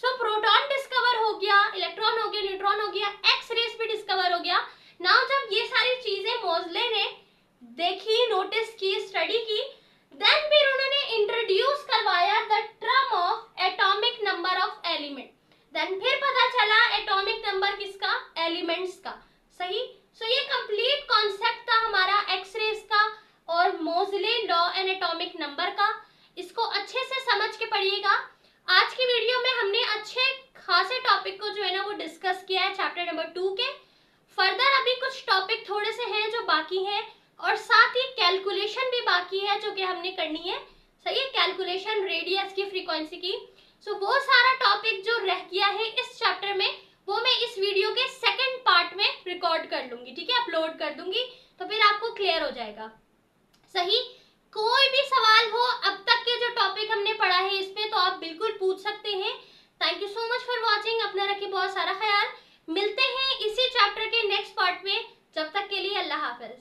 सो प्रोटॉन डिस्कवर हो गया, इलेक्ट्रॉन हो गया, न्यूट्रॉन हो गया, एक्सरेज भी डिस्कवर हो गया। नाउ जब ये सारी चीजें मोजले ने देखी, नोटिस की, स्टडी की, देन फिर उन्होंने इंट्रोड्यूस करवाया the term of atomic number of element. Then फिर पता चला एटॉमिक नंबर किसका, एलिमेंट्स का, सही। सो ये कंप्लीट कॉन्सेप्ट था हमारा एक्सरेज का और मोजले लॉ एंड एटॉमिक नंबर का। इसको अच्छे से समझ के पढ़िएगा। आज की वीडियो में हमने अच्छे खासे टॉपिक को जो है ना वो डिस्कस किया है चैप्टर नंबर 2 के। फर्दर अभी कुछ टॉपिक थोड़े से हैं जो बाकी हैं, और साथ ही कैलकुलेशन भी बाकी है जो कि हमने करनी है, सही है, कैलकुलेशन रेडियस की, फ्रीक्वेंसी की। सो वो सारा टॉपिक जो रह गया है इस चैप्टर में, वो मैं इस वीडियो के सेकंड पार्ट में रिकॉर्ड कर लूंगी, ठीक है, अपलोड कर दूंगी, तो फिर आपको क्लियर हो जाएगा, सही। कोई भी सवाल हो अब तक के जो टॉपिक हमने पढ़ा है इसमें, तो आप बिल्कुल पूछ सकते हैं। Thank you so much for watching. अपना रखिए बहुत सारा ख्याल। मिलते हैं इसी चैप्टर के नेक्स्ट पार्ट में, जब तक के लिए अल्लाह हाफिज।